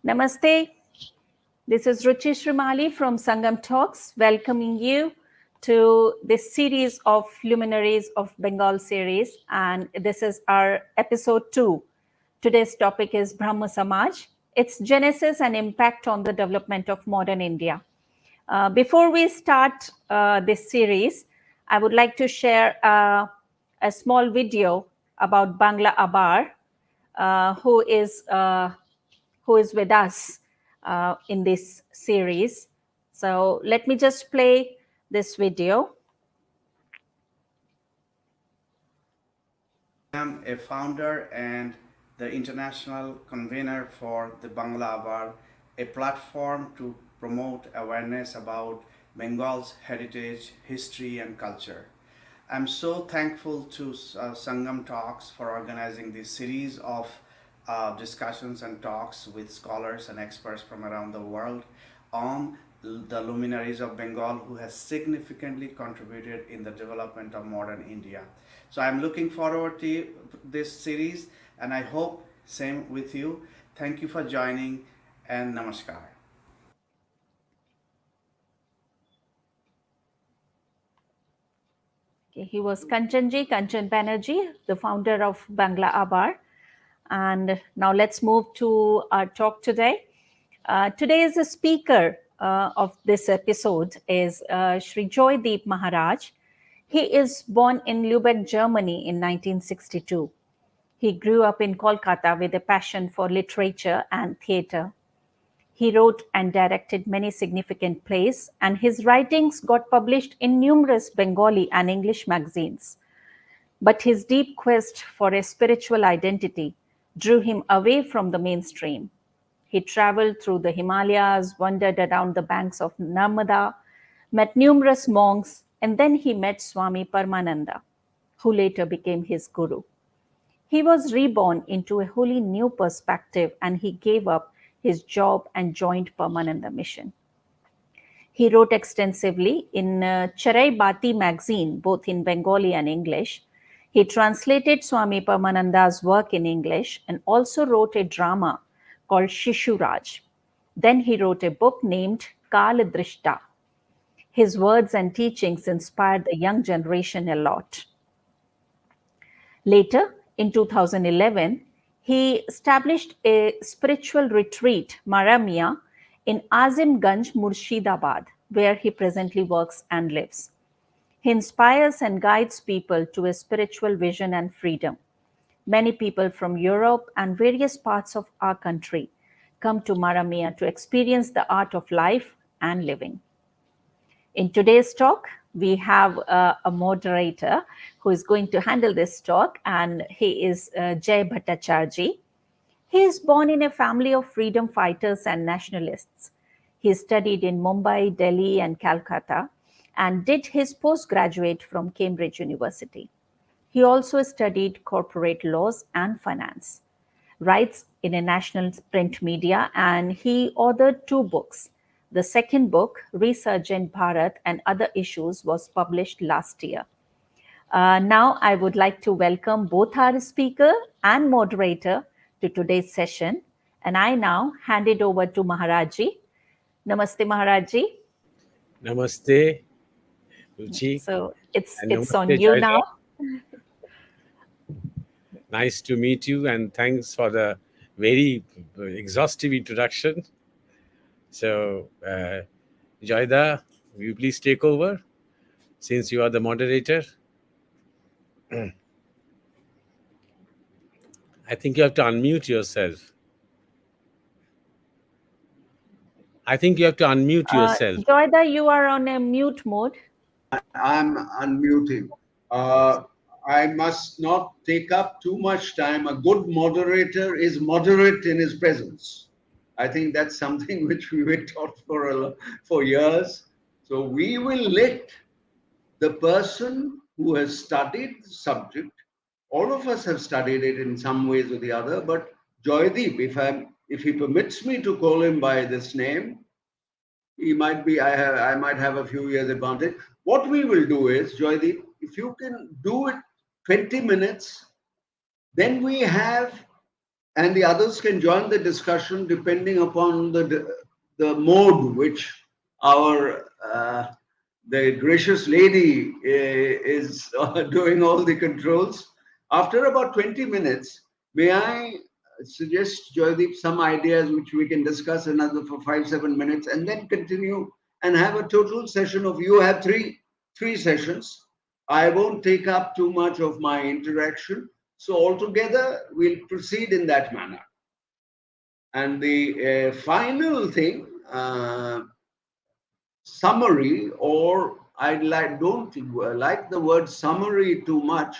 Namaste. This is Ruchi Srimali from Sangam Talks, welcoming you to this series of Luminaries of Bengal series. And this is our episode 2. Today's topic is Brahmo Samaj, its genesis and impact on the development of modern India. Before we start this series, I would like to share a small video about Bangla Abar, who is with us in this series. So let me just play this video. I am a founder and the international convener for the Bangla Abar, a platform to promote awareness about Bengal's heritage, history, and culture. I'm so thankful to Sangam Talks for organizing this series of discussions and talks with scholars and experts from around the world on the luminaries of Bengal who has significantly contributed in the development of modern India. So I'm looking forward to this series and I hope same with you. Thank you for joining and namaskar. Okay, he was Kanchan Banerjee, the founder of Bangla Abar. And now let's move to our talk today. Today's speaker of this episode is Sri Joydeep Maharaj. He is born in Lübeck, Germany in 1962. He grew up in Kolkata with a passion for literature and theatre. He wrote and directed many significant plays, and his writings got published in numerous Bengali and English magazines. But his deep quest for a spiritual identity drew him away from the mainstream. He traveled through the Himalayas, wandered around the banks of Narmada, met numerous monks, and then he met Swami Paramananda, who later became his guru. He was reborn into a wholly new perspective and he gave up his job and joined Paramananda Mission. He wrote extensively in Charai Bati magazine, both in Bengali and English. He translated Swami Paramananda's work in English and also wrote a drama called Shishuraj. Then he wrote a book named Kal Drishta. His words and teachings inspired the young generation a lot. Later, in 2011, he established a spiritual retreat, Maramia, in Azimganj, Murshidabad, where he presently works and lives. He inspires and guides people to a spiritual vision and freedom. Many people from Europe and various parts of our country come to Maramia to experience the art of life and living. In today's talk, we have a moderator who is going to handle this talk, and he is Jay Bhattacharjee. He is born in a family of freedom fighters and nationalists. He studied in Mumbai, Delhi, and Calcutta, and did his postgraduate from Cambridge University. He also studied corporate laws and finance, writes in a national print media, and he authored 2 books. The second book, Resurgent Bharat and Other Issues, was published last year. Now, I would like to welcome both our speaker and moderator to today's session. And I now hand it over to Maharaji. Namaste, Maharaji. Namaste, Ruchi. So it's Namaste, on you Joyda. now. Nice to meet you, and thanks for the very exhaustive introduction. So, Joyda, will you please take over since you are the moderator? I think you have to unmute yourself. Joyda, you are on a mute mode. I'm unmuting. I must not take up too much time. A good moderator is moderate in his presence. I think that's something which we were taught for years. So we will let the person who has studied the subject, all of us have studied it in some ways or the other, but Joydeep, if he permits me to call him by this name, he might be, I might have a few years advantage. What we will do is, Joydeep, if you can do it 20 minutes, then we have and the others can join the discussion depending upon the mode which our the gracious lady is doing all the controls. After about 20 minutes, may I suggest, Joydeep, some ideas which we can discuss another for 5-7 minutes and then continue and have a total session of, you have three sessions. I won't take up too much of my interaction. So altogether, we'll proceed in that manner. And the final thing, summary, or don't like the word summary too much.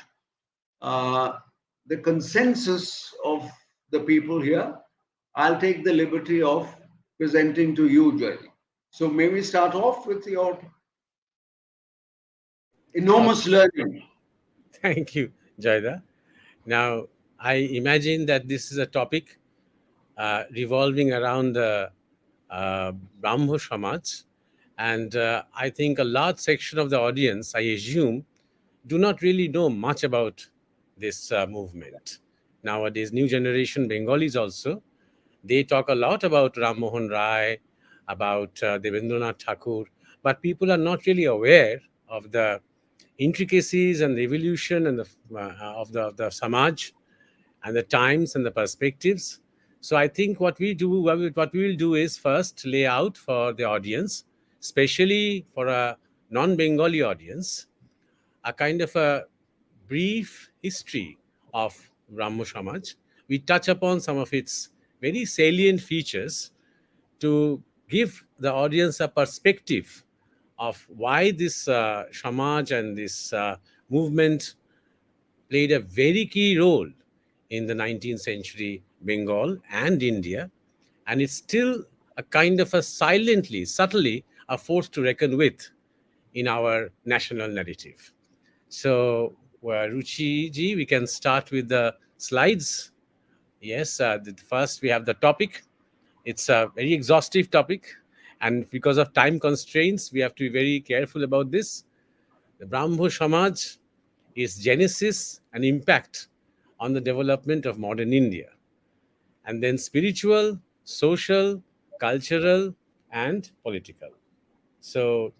The consensus of the people here, I'll take the liberty of presenting to you, Joy. So may we start off with your enormous learning? Thank you, Jaida. Now, I imagine that this is a topic revolving around the Brahmo Samaj, and I think a large section of the audience, I assume, do not really know much about this movement. Nowadays, new generation Bengalis also, they talk a lot about Ram Mohan Rai, about Devendranath Thakur, but people are not really aware of the intricacies and the evolution and of the Samaj and the times and the perspectives. So I think what we will do is first lay out for the audience, especially for a non-Bengali audience, a kind of a brief history of Brahmo Samaj. We touch upon some of its very salient features to give the audience a perspective of why this Samaj and this movement played a very key role in the 19th century Bengal and India, and it's still a kind of a silently, subtly, a force to reckon with in our national narrative. So, Ruchi ji, we can start with the slides. Yes, first we have the topic. It's a very exhaustive topic, and because of time constraints, we have to be very careful about this. The Brahmo Samaj is genesis and impact on the development of modern India, and then spiritual, social, cultural, and political. So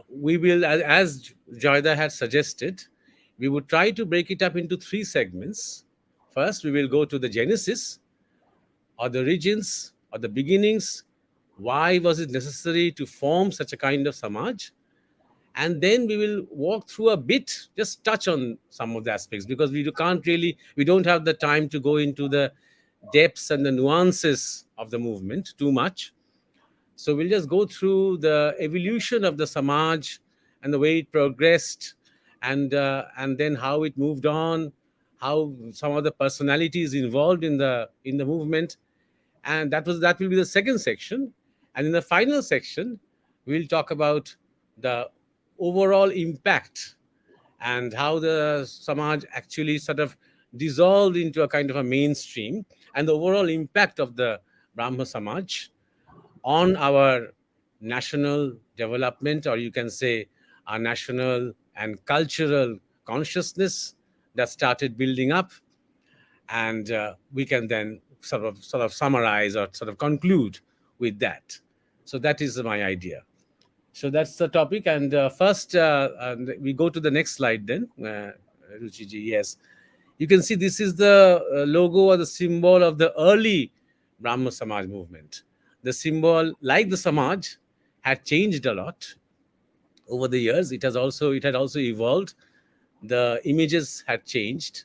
we will, as Joyda had suggested, we would try to break it up into three segments. First, we will go to the genesis or the origins or the beginnings. Why was it necessary to form such a kind of Samaj? And then we will walk through a bit, just touch on some of the aspects, because we don't have the time to go into the depths and the nuances of the movement too much. So we'll just go through the evolution of the Samaj and the way it progressed, and then how it moved on, how some of the personalities involved in the movement, and that will be the second section. And in the final section, we'll talk about the overall impact and how the Samaj actually sort of dissolved into a kind of a mainstream, and the overall impact of the Brahmo Samaj on our national development, or you can say our national and cultural consciousness that started building up. And we can then sort of summarize or sort of conclude with that. So that is my idea. So that's the topic. And first, and we go to the next slide then, Ruchiji. Yes, you can see this is the logo or the symbol of the early Brahmo Samaj movement. The symbol, like the Samaj, had changed a lot over the years. It had also evolved. The images had changed,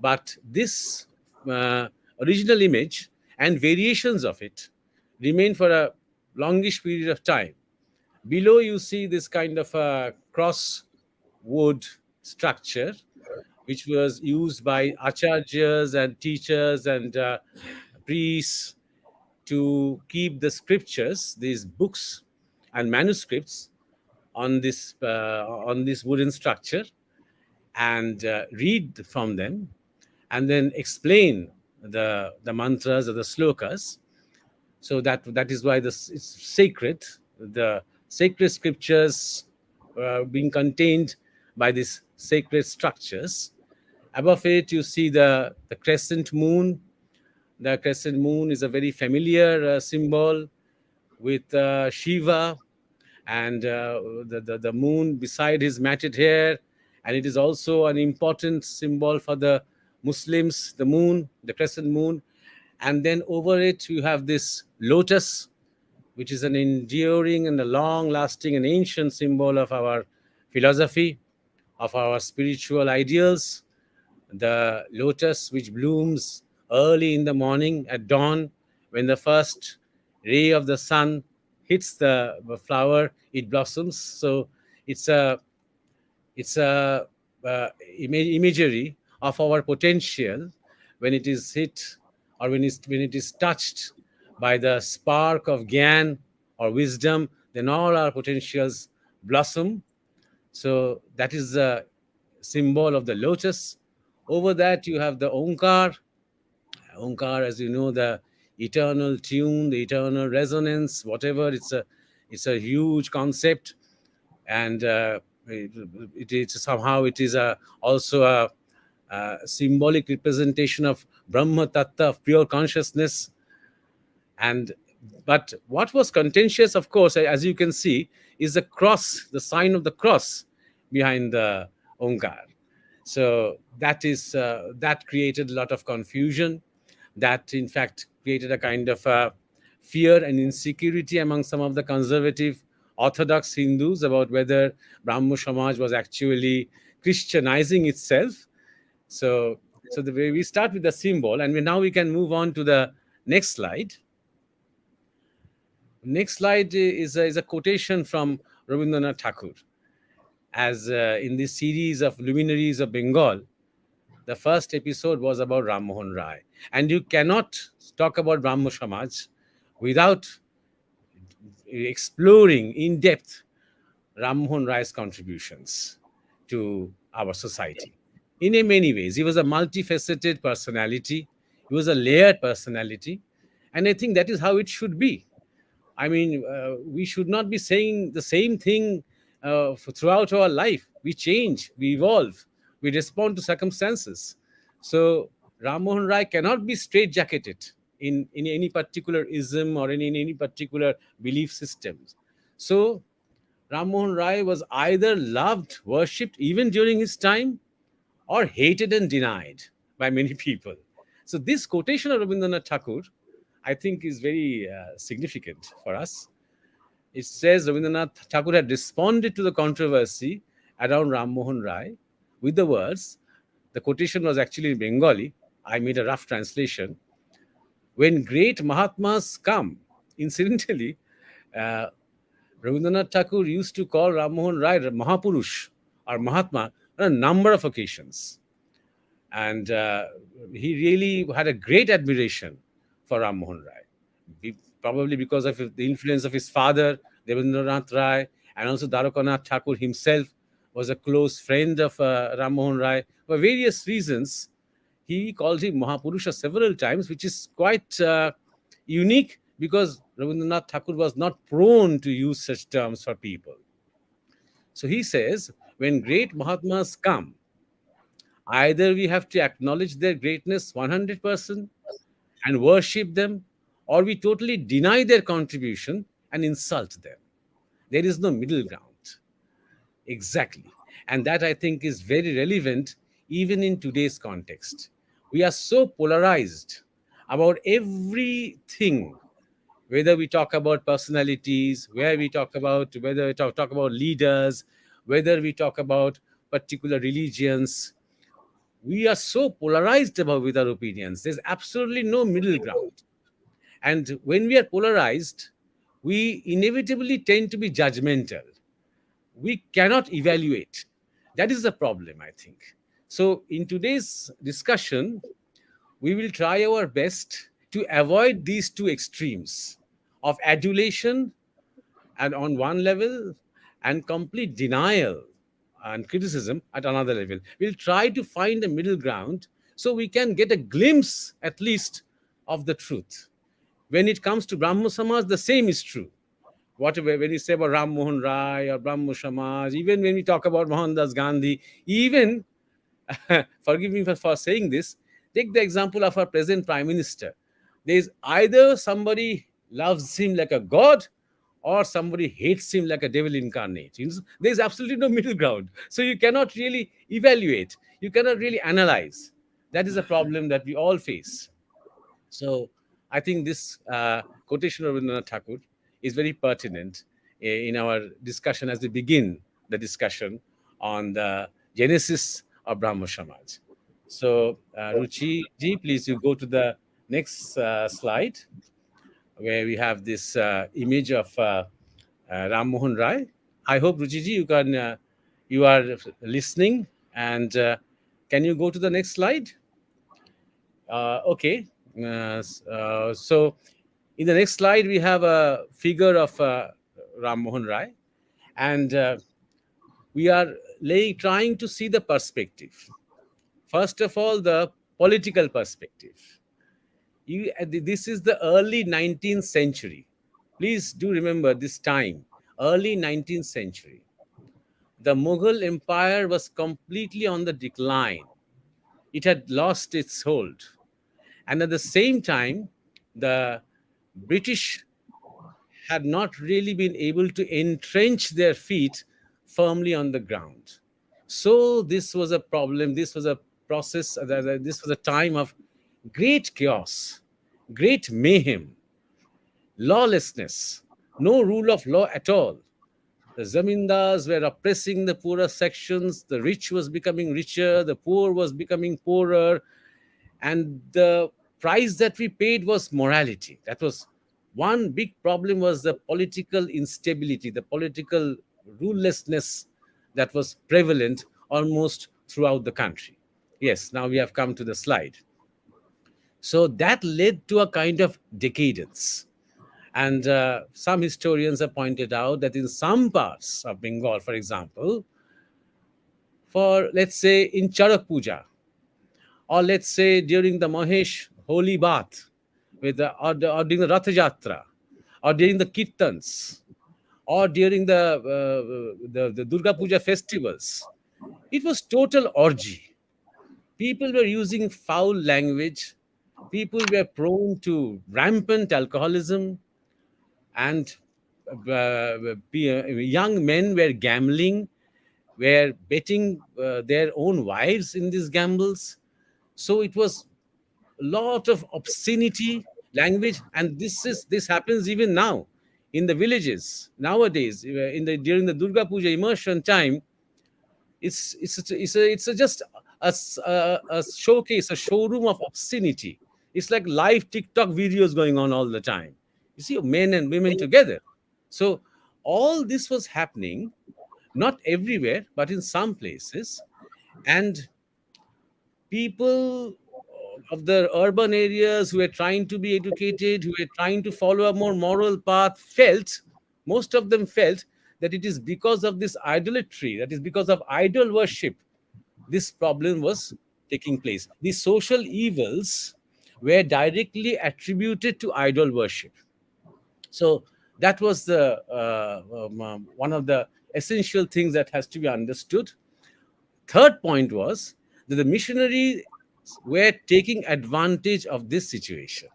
but this original image and variations of it remain for a longish period of time. Below, you see this kind of a cross wood structure, which was used by acharyas and teachers and priests to keep the scriptures, these books and manuscripts, on this wooden structure, and read from them, and then explain the mantras or the slokas. So that is why it's sacred. The sacred scriptures being contained by these sacred structures, Above it, you see the crescent moon. The crescent moon is a very familiar symbol with Shiva and the moon beside his matted hair. And it is also an important symbol for the Muslims, the moon, the crescent moon. And then over it, you have this lotus, which is an enduring and a long lasting and ancient symbol of our philosophy, of our spiritual ideals. The lotus, which blooms early in the morning at dawn, when the first ray of the sun hits the flower, it blossoms. So it's a it's a imagery of our potential when it is hit, or when it is touched by the spark of gyan or wisdom, then all our potentials blossom. So that is the symbol of the lotus. Over that, you have the Omkar. Omkar, as you know, the eternal tune, the eternal resonance, whatever. It's a huge concept, and it is somehow it is also a symbolic representation of Brahma Tattva, of pure consciousness. And but what was contentious, of course, as you can see, is the cross, the sign of the cross behind the Omkar. So that created a lot of confusion. That in fact created a kind of fear and insecurity among some of the conservative Orthodox Hindus about whether Brahmo Samaj was actually Christianizing itself. So the way we start with the symbol, and now we can move on to the next slide. Next slide is a quotation from Rabindranath Tagore. As in this series of luminaries of Bengal, the first episode was about Ram Mohan Rai. And you cannot talk about Brahmo Samaj without exploring in depth Ram Mohan Rai's contributions to our society. In many ways, he was a multifaceted personality. He was a layered personality. And I think that is how it should be. I mean, we should not be saying the same thing throughout our life. We change, we evolve, we respond to circumstances. So Ram Mohan Rai cannot be straitjacketed in any particular ism or in any particular belief systems. So Ram Mohan Rai was either loved, worshipped even during his time, or hated and denied by many people. So this quotation of Rabindranath Tagore, I think, is very significant for us. It says Rabindranath Tagore had responded to the controversy around Ram Mohan Rai with the words, the quotation was actually in Bengali, I made a rough translation. When great Mahatmas come, incidentally, Rabindranath Tagore used to call Ram Mohan Rai Mahapurush or Mahatma on a number of occasions. And he really had a great admiration for Ram Mohan Rai, probably because of the influence of his father, Devendranath Rai, and also Dwarakanath Thakur himself was a close friend of Ram Mohan Rai. For various reasons, he called him Mahapurusha several times, which is quite unique because Rabindranath Tagore was not prone to use such terms for people. So he says, when great Mahatmas come, either we have to acknowledge their greatness 100% and worship them, or we totally deny their contribution and insult them. There is no middle ground. Exactly. And that, I think, is very relevant even in today's context. We are so polarized about everything, whether we talk about personalities, whether we talk about leaders, whether we talk about particular religions. We are so polarized with our opinions. There's absolutely no middle ground. And when we are polarized, we inevitably tend to be judgmental. We cannot evaluate. That is the problem, I think. So in today's discussion, we will try our best to avoid these two extremes of adulation and on one level and complete denial and criticism at another level. We'll try to find a middle ground so we can get a glimpse at least of the truth. When it comes to Brahmo Samaj, the same is true. Whatever, when you say about Ram Mohan Rai or Brahmo Samaj, even when we talk about Mohandas Gandhi, even forgive me for saying this, take the example of our present Prime Minister. There's either somebody loves him like a god or somebody hates him like a devil incarnate. There's absolutely no middle ground. So you cannot really evaluate, you cannot really analyze. That is a problem that we all face. So I think this quotation of Rabindranath Tagore is very pertinent in our discussion as we begin the discussion on the genesis of Brahmo Samaj. So, Ruchi ji, please you go to the next slide where we have this image of Ram Mohan Rai. I hope Ruchi ji you are listening, and can you go to the next slide? Okay. So, in the next slide, we have a figure of Ram Mohan Rai, and we are trying to see the perspective. First of all, the political perspective. This is the early 19th century. Please do remember this time, early 19th century. The Mughal Empire was completely on the decline. It had lost its hold. And at the same time, the British had not really been able to entrench their feet firmly on the ground. So this was a problem. This was a process. This was a time of great chaos, great mayhem, lawlessness, no rule of law at all. The zamindars were oppressing the poorer sections. The rich was becoming richer. The poor was becoming poorer. And the price that we paid was morality. That was one big problem, was the political instability, the political rulelessness that was prevalent almost throughout the country. Yes, now we have come to the slide. So that led to a kind of decadence. And some historians have pointed out that in some parts of Bengal, for example, for let's say in Charak Puja, or let's say during the Mahesh holy bath, or during the Ratha Jatra, or during the Kirtans, or during the Durga Puja festivals, it was total orgy. People were using foul language. People were prone to rampant alcoholism, and young men were gambling, were betting their own wives in these gambles. So it was a lot of obscenity language, and this happens even now in the villages nowadays. During the Durga Puja immersion time, it's just a showcase, a showroom of obscenity. It's like live TikTok videos going on all the time. You see men and women together. So all this was happening, not everywhere, but in some places. And people of the urban areas who were trying to be educated, who were trying to follow a more moral path, most of them felt that it is because of this idolatry, that is because of idol worship, this problem was taking place. The social evils were directly attributed to idol worship. So that was one of the essential things that has to be understood. Third point was that the missionaries were taking advantage of this situation.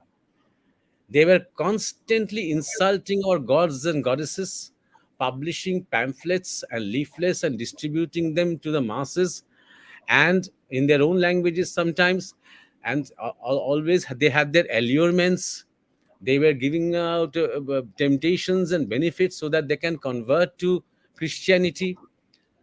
They were constantly insulting our gods and goddesses, publishing pamphlets and leaflets and distributing them to the masses, and in their own languages sometimes. And always they had their allurements. They were giving out temptations and benefits so that they can convert to Christianity.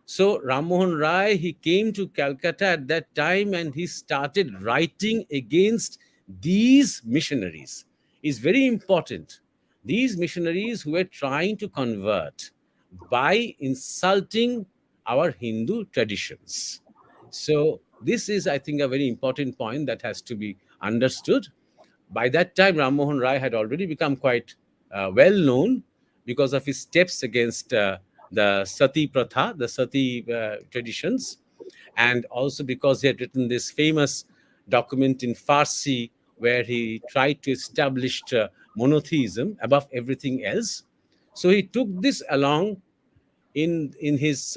So Ram Mohan Rai, he came to Calcutta at that time, and he started writing against these missionaries. It's very important. These missionaries who were trying to convert by insulting our Hindu traditions. So this is, I think, a very important point that has to be understood. By that time, Ram Mohan Rai had already become quite well known because of his steps against the Sati Pratha, the Sati traditions, and also because he had written this famous document in Farsi where he tried to establish monotheism above everything else. So he took this along in his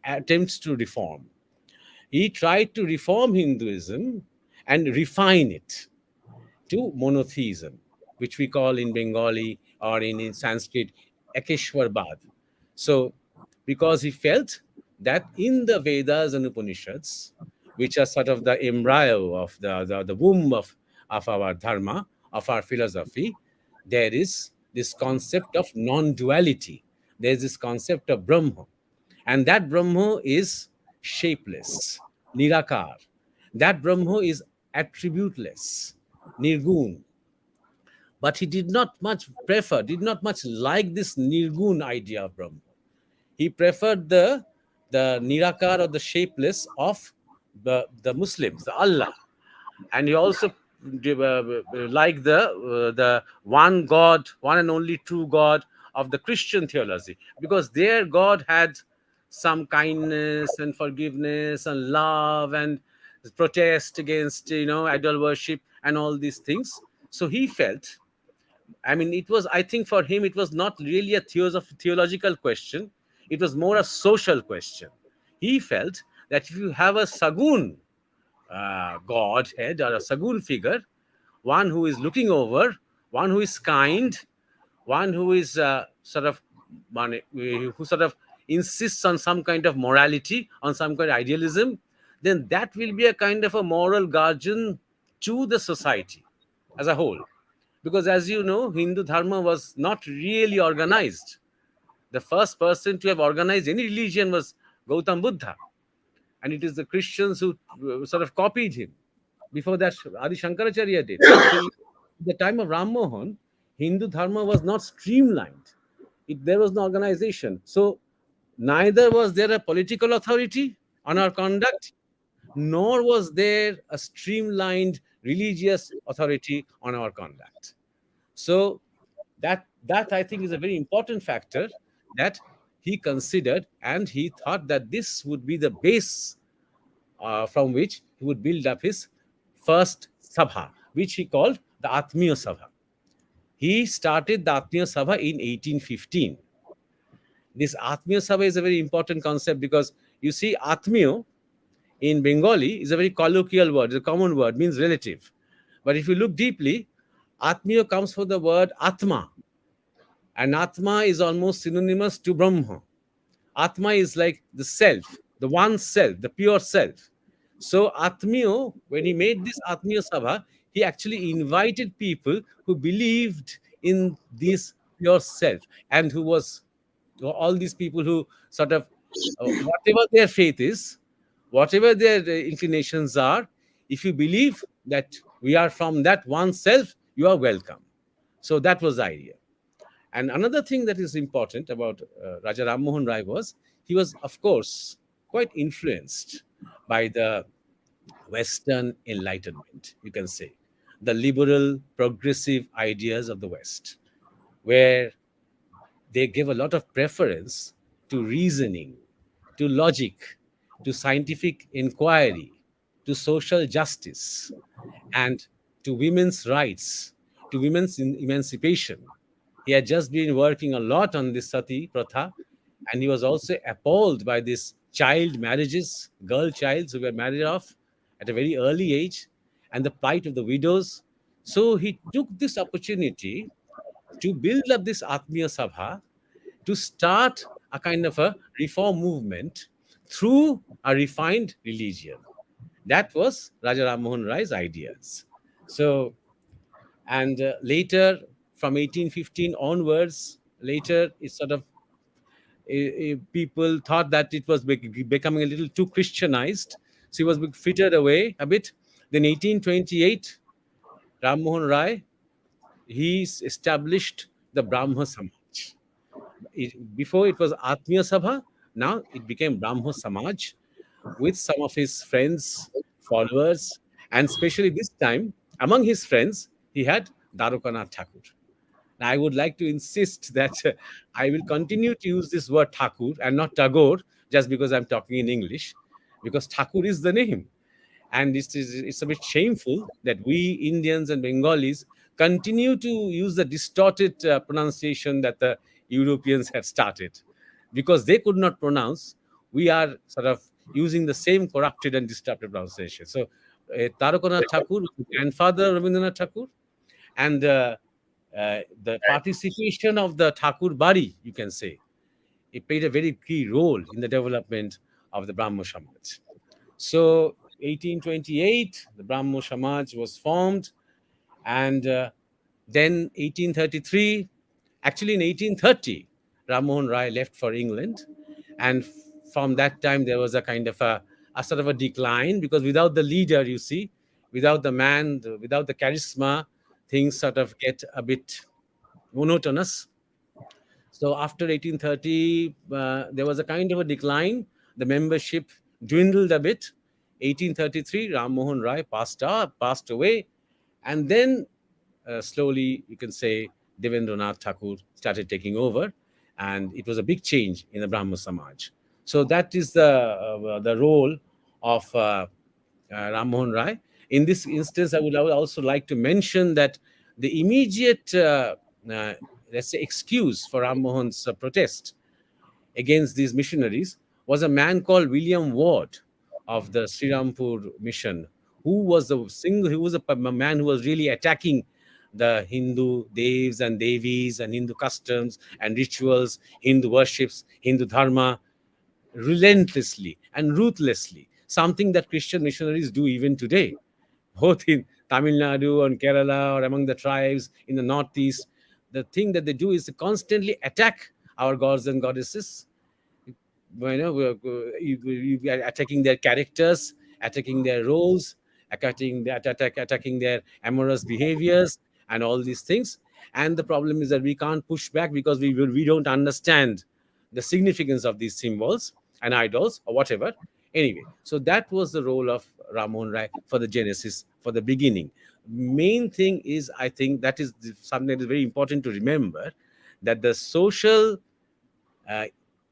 attempts to reform. he tried to reform Hinduism and refine it to monotheism, which we call in Bengali or in Sanskrit Ekeshwarbad. So, because he felt that in the Vedas and Upanishads, which are sort of the embryo of the womb of our dharma, of our philosophy, there is this concept of non duality. There's this concept of Brahma. And that Brahma is shapeless, Nirakar. That Brahma is attributeless, Nirgun. But he did not much like this Nirgun idea of Brahma. He preferred the Nirakar or the shapeless of the Muslims, the Allah. And he also liked the one God, one and only true God of the Christian theology, because their God had some kindness and forgiveness and love and protest against idol worship and all these things. So he felt, I mean, it was, I think for him, it was not really a theological question. It was more a social question. He felt that if you have a Sagun Godhead or a Sagun figure, one who is looking over, one who is kind, one who is who sort of insists on some kind of morality, on some kind of idealism, then that will be a kind of a moral guardian to the society as a whole. Because as you know, Hindu Dharma was not really organized. The first person to have organized any religion was Gautam Buddha. And it is the Christians who sort of copied him. Before that, Adi Shankaracharya did. So, at the time of Ram Mohan, Hindu Dharma was not streamlined. There was no organization. So, neither was there a political authority on our conduct, nor was there a streamlined religious authority on our conduct. So that I think is a very important factor that he considered, and he thought that this would be the base from which he would build up his first sabha, which he called the Atmiya Sabha. He started the Atmiya Sabha in 1815. This Atmiya Sabha is a very important concept because you see, Atmiya in Bengali is a very colloquial word, it's a common word, means relative. But if you look deeply, Atmiya comes from the word Atma. And Atma is almost synonymous to Brahma. Atma is like the self, the one self, the pure self. So Atmiya, when he made this Atmiya Sabha, he actually invited people who believed in this pure self, and who was all these people who sort of, whatever their faith is, whatever their inclinations are, if you believe that we are from that one self, you are welcome. So that was the idea. And another thing that is important about Raja Ram Mohan Rai was, he was, of course, quite influenced by the Western Enlightenment, you can say, the liberal, progressive ideas of the West, where they give a lot of preference to reasoning, to logic, to scientific inquiry, to social justice, and to women's rights, to women's emancipation. He had just been working a lot on this sati pratha, and he was also appalled by these child marriages, girl childs who were married off at a very early age, and the plight of the widows. So he took this opportunity to build up this Atmiya Sabha, to start a kind of a reform movement through a refined religion. That was Raja Ram Mohan Rai's ideas. So, and later, from 1815 onwards, later it sort of, people thought that it was becoming a little too Christianized. So he was fitted away a bit. Then 1828, Ram Mohan Rai, he established the Brahma Samaj. Before it was Atmiya Sabha, now it became Brahma Samaj, with some of his friends, followers, and especially this time, among his friends, he had Dwarkanath Thakur. Now, I would like to insist that I will continue to use this word Thakur and not Tagore, just because I'm talking in English, because Thakur is the name. And it's a bit shameful that we Indians and Bengalis continue to use the distorted pronunciation that the Europeans had started, because they could not pronounce. We are sort of using the same corrupted and distorted pronunciation. So Tarakanath Thakur was the grandfather of Rabindranath Thakur, and the participation of the Thakur Bari, you can say, it played a very key role in the development of the Brahmo Samaj. So 1828, the Brahmo Samaj was formed, and then 1833, actually in 1830, Ram Mohan Rai left for England, and from that time there was a kind of a sort of a decline, because without the leader, you see, without the man, without the charisma, things sort of get a bit monotonous. So after 1830, there was a kind of a decline. The membership dwindled a bit. 1833, Ram Mohan Rai passed away, and then slowly, you can say, Devendranath Thakur started taking over, and it was a big change in the Brahmo Samaj. So that is the role of Ram Mohan Rai. In this instance, I would also like to mention that the immediate, let's say, excuse for Ram Mohan's protest against these missionaries was a man called William Ward of the Srirampur mission, who was a man who was really attacking the Hindu devs and devis and Hindu customs and rituals, Hindu worships, Hindu dharma, relentlessly and ruthlessly, something that Christian missionaries do even today, both in Tamil Nadu and Kerala or among the tribes in the Northeast. The thing that they do is to constantly attack our gods and goddesses. You are attacking their characters, attacking their roles, attacking their amorous behaviors, and all these things. And the problem is that we can't push back because we don't understand the significance of these symbols and idols or whatever. Anyway, so that was the role of Ram Mohan Rai for the genesis, for the beginning. Main thing is, I think that is something that is very important to remember, that the social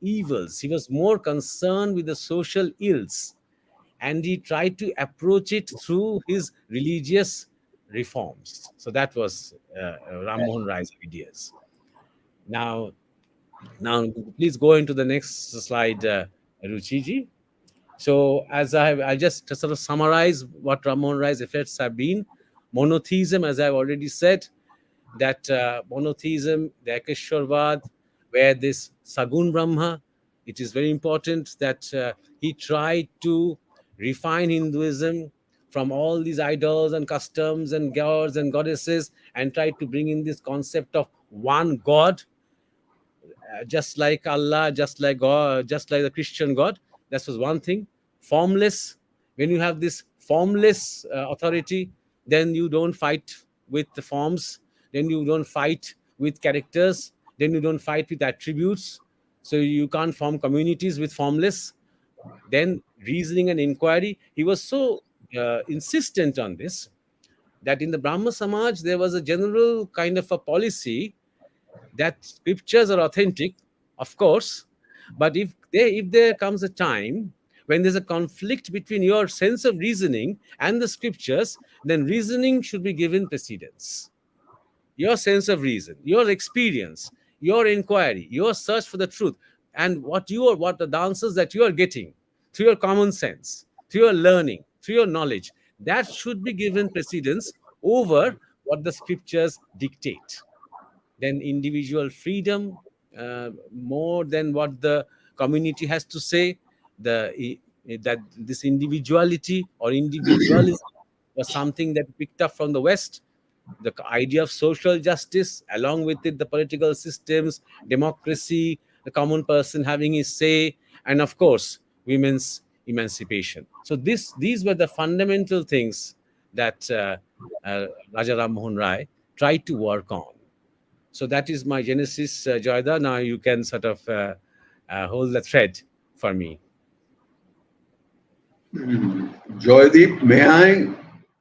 evils, he was more concerned with the social ills, and he tried to approach it through his religious reforms. So that was Ram Mohan Rai's ideas. Now, please go into the next slide, Ruchiji. So, as I just to sort of summarize what Ram Mohan Rai's efforts have been: monotheism, as I've already said, that monotheism, the Ekeshwarvad, where this Sagun Brahma, it is very important that he tried to refine Hinduism from all these idols and customs and gods and goddesses, and tried to bring in this concept of one God, just like Allah, just like God, just like the Christian God. That was one thing. Formless. When you have this formless authority, then you don't fight with the forms, then you don't fight with characters, then you don't fight with attributes. So you can't form communities with formless. Then reasoning and inquiry. He was so insistent on this that in the Brahma Samaj, there was a general kind of a policy that scriptures are authentic, of course, but if there comes a time when there's a conflict between your sense of reasoning and the scriptures, then reasoning should be given precedence. Your sense of reason, your experience, your inquiry, your search for the truth, and what the answers that you are getting through your common sense, through your learning, through your knowledge, that should be given precedence over what the scriptures dictate. Then individual freedom, more than what the community has to say, that this individuality or individualism was something that picked up from the West. The idea of social justice, along with it, the political systems, democracy, the common person having his say, and of course, women's emancipation. So these were the fundamental things that Raja Ram Mohan Rai tried to work on. So that is my genesis, Joyda. Now you can sort of hold the thread for me. Joydeep, may I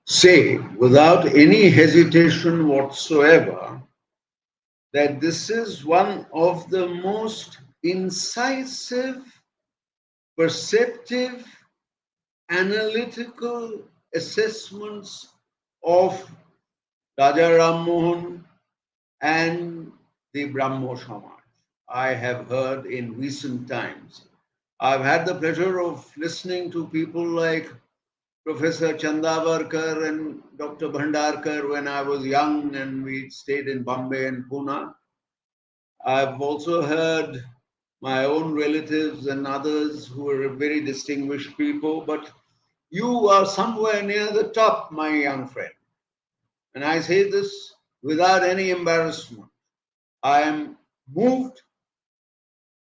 say without any hesitation whatsoever that this is one of the most incisive, perceptive, analytical assessments of Raja Ram Mohan and the Brahmo Samaj I have heard in recent times. I've had the pleasure of listening to people like Professor Chandavarkar and Dr. Bhandarkar when I was young and we stayed in Bombay and Pune. I've also heard my own relatives and others who are very distinguished people, but you are somewhere near the top, my young friend. And I say this without any embarrassment. I am moved,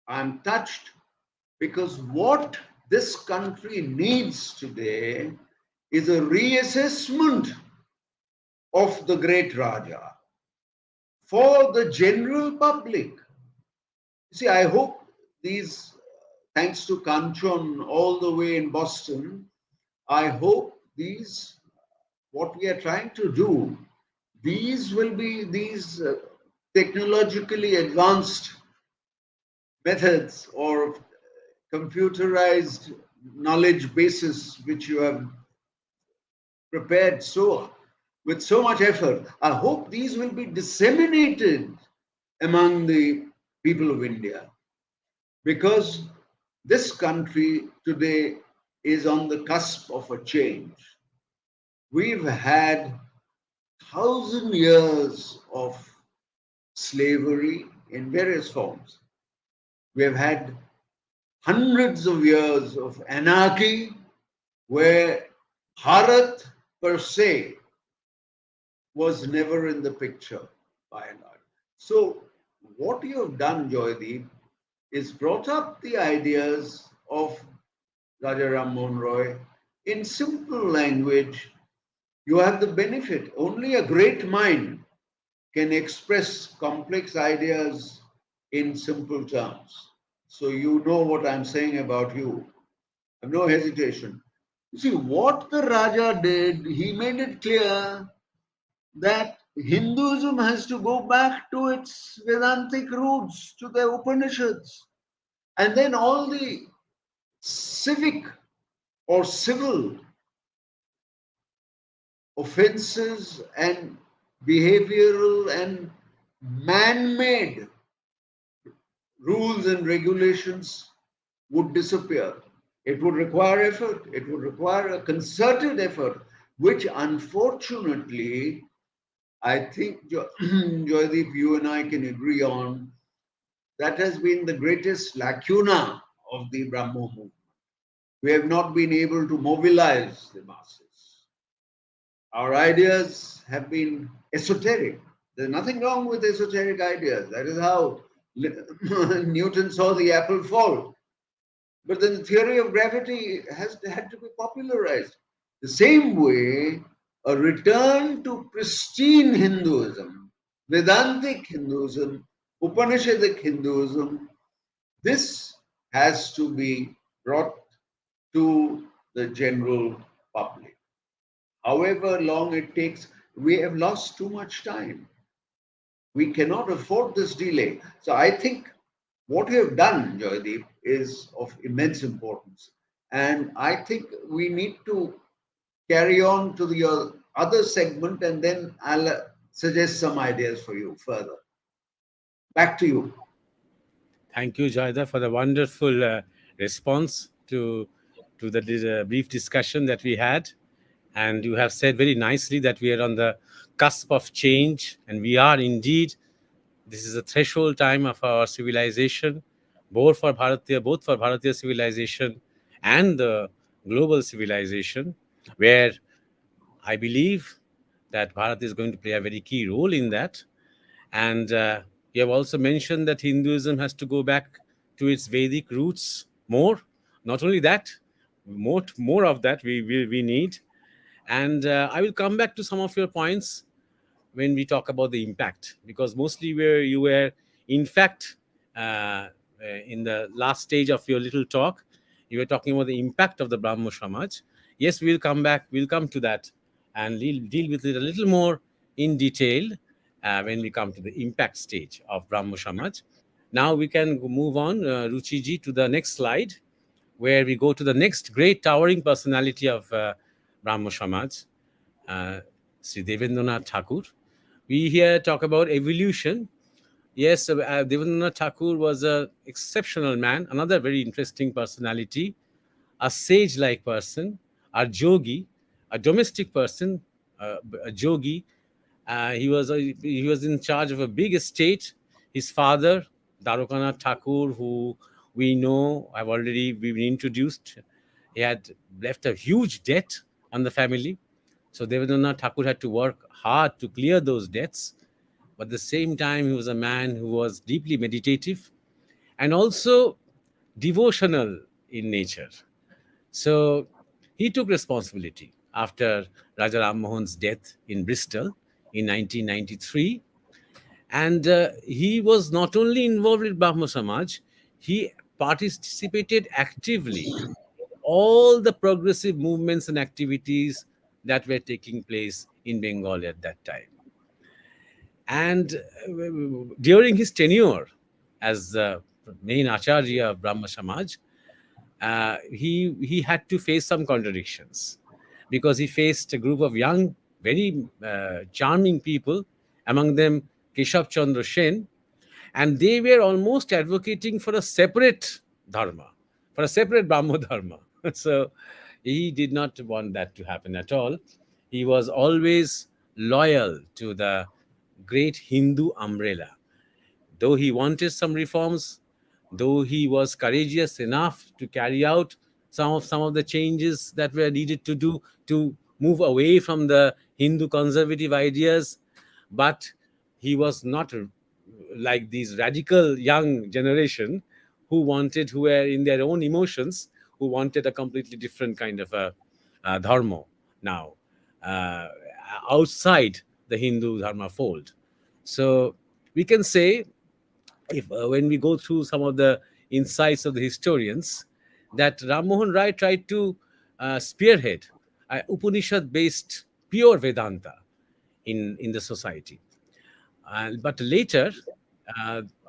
I'm touched, because what this country needs today is a reassessment of the great Raja for the general public. See, I hope these, thanks to Kanchon all the way in Boston, I hope these, what we are trying to do, these will be these technologically advanced methods or computerized knowledge bases which you have prepared with so much effort. I hope these will be disseminated among the people of India, because this country today is on the cusp of a change. We've had 1,000 years of slavery in various forms. We have had hundreds of years of anarchy where Bharat per se was never in the picture by and large. So, what you have done, Joydeep, is brought up the ideas of Raja Ram Mohan Roy in simple language. You have the benefit. Only a great mind can express complex ideas in simple terms. So you know what I'm saying about you. I have no hesitation. You see, what the Raja did, he made it clear that Hinduism has to go back to its Vedantic roots, to the Upanishads. And then all the civic or civil offenses and behavioral and man-made rules and regulations would disappear. It would require effort. It would require a concerted effort, which unfortunately, I think, Joydeep, you and I can agree on, that has been the greatest lacuna of the Brahmo movement. We have not been able to mobilize the masses. Our ideas have been esoteric. There's nothing wrong with esoteric ideas. That is how Newton saw the apple fall. But then the theory of gravity has had to be popularized. The same way, a return to pristine Hinduism, Vedantic Hinduism, Upanishadic Hinduism, this has to be brought to the general public. However long it takes, we have lost too much time. We cannot afford this delay. So I think what you have done, Joydeep, is of immense importance. And I think we need to carry on to the other segment, and then I'll suggest some ideas for you further. Back to you. Thank you, Joyda, for the wonderful response to the brief discussion that we had. And you have said very nicely that we are on the cusp of change, and we are indeed. This is a threshold time of our civilization, both for Bharatiya civilization and the global civilization, where I believe that Bharat is going to play a very key role in that. And you have also mentioned that Hinduism has to go back to its Vedic roots more. Not only that, more of that we need. And I will come back to some of your points when we talk about the impact, because mostly where you were, in fact, in the last stage of your little talk, you were talking about the impact of the Brahmo Samaj. Yes, we'll come back. We'll come to that and we'll deal with it a little more in detail when we come to the impact stage of Brahmo Samaj. Now we can move on, Ruchiji, to the next slide, where we go to the next great towering personality of Brahmo Samaj, Sri Devendranath Thakur. We here talk about evolution, Yes, Devendranath Thakur was an exceptional man, another very interesting personality, a sage-like person, a yogi, a domestic person, a yogi. He was in charge of a big estate. His father, Darokanath Thakur, who we know have already been introduced, he had left a huge debt on the family. So Devendranath Thakur had to work hard to clear those debts. But at the same time, he was a man who was deeply meditative and also devotional in nature. So he took responsibility after Raja Ram Mohan's death in Bristol in 1993. And he was not only involved with Brahmo Samaj, he participated actively in all the progressive movements and activities that were taking place in Bengal at that time. And during his tenure as the main Acharya of Brahma Samaj, he had to face some contradictions because he faced a group of young, very charming people, among them Keshav Chandra Sen, and they were almost advocating for a separate dharma, for a separate Brahmo dharma. So he did not want that to happen at all. He was always loyal to the great Hindu umbrella. Though he wanted some reforms, though he was courageous enough to carry out some of the changes that were needed to do to move away from the Hindu conservative ideas, but he was not like these radical young generation who were in their own emotions, who wanted a completely different kind of a dharma now, uh, outside the Hindu dharma fold. So we can say, if when we go through some of the insights of the historians, that Ram Mohan Rai tried to spearhead Upanishad based pure Vedanta in the society. But later,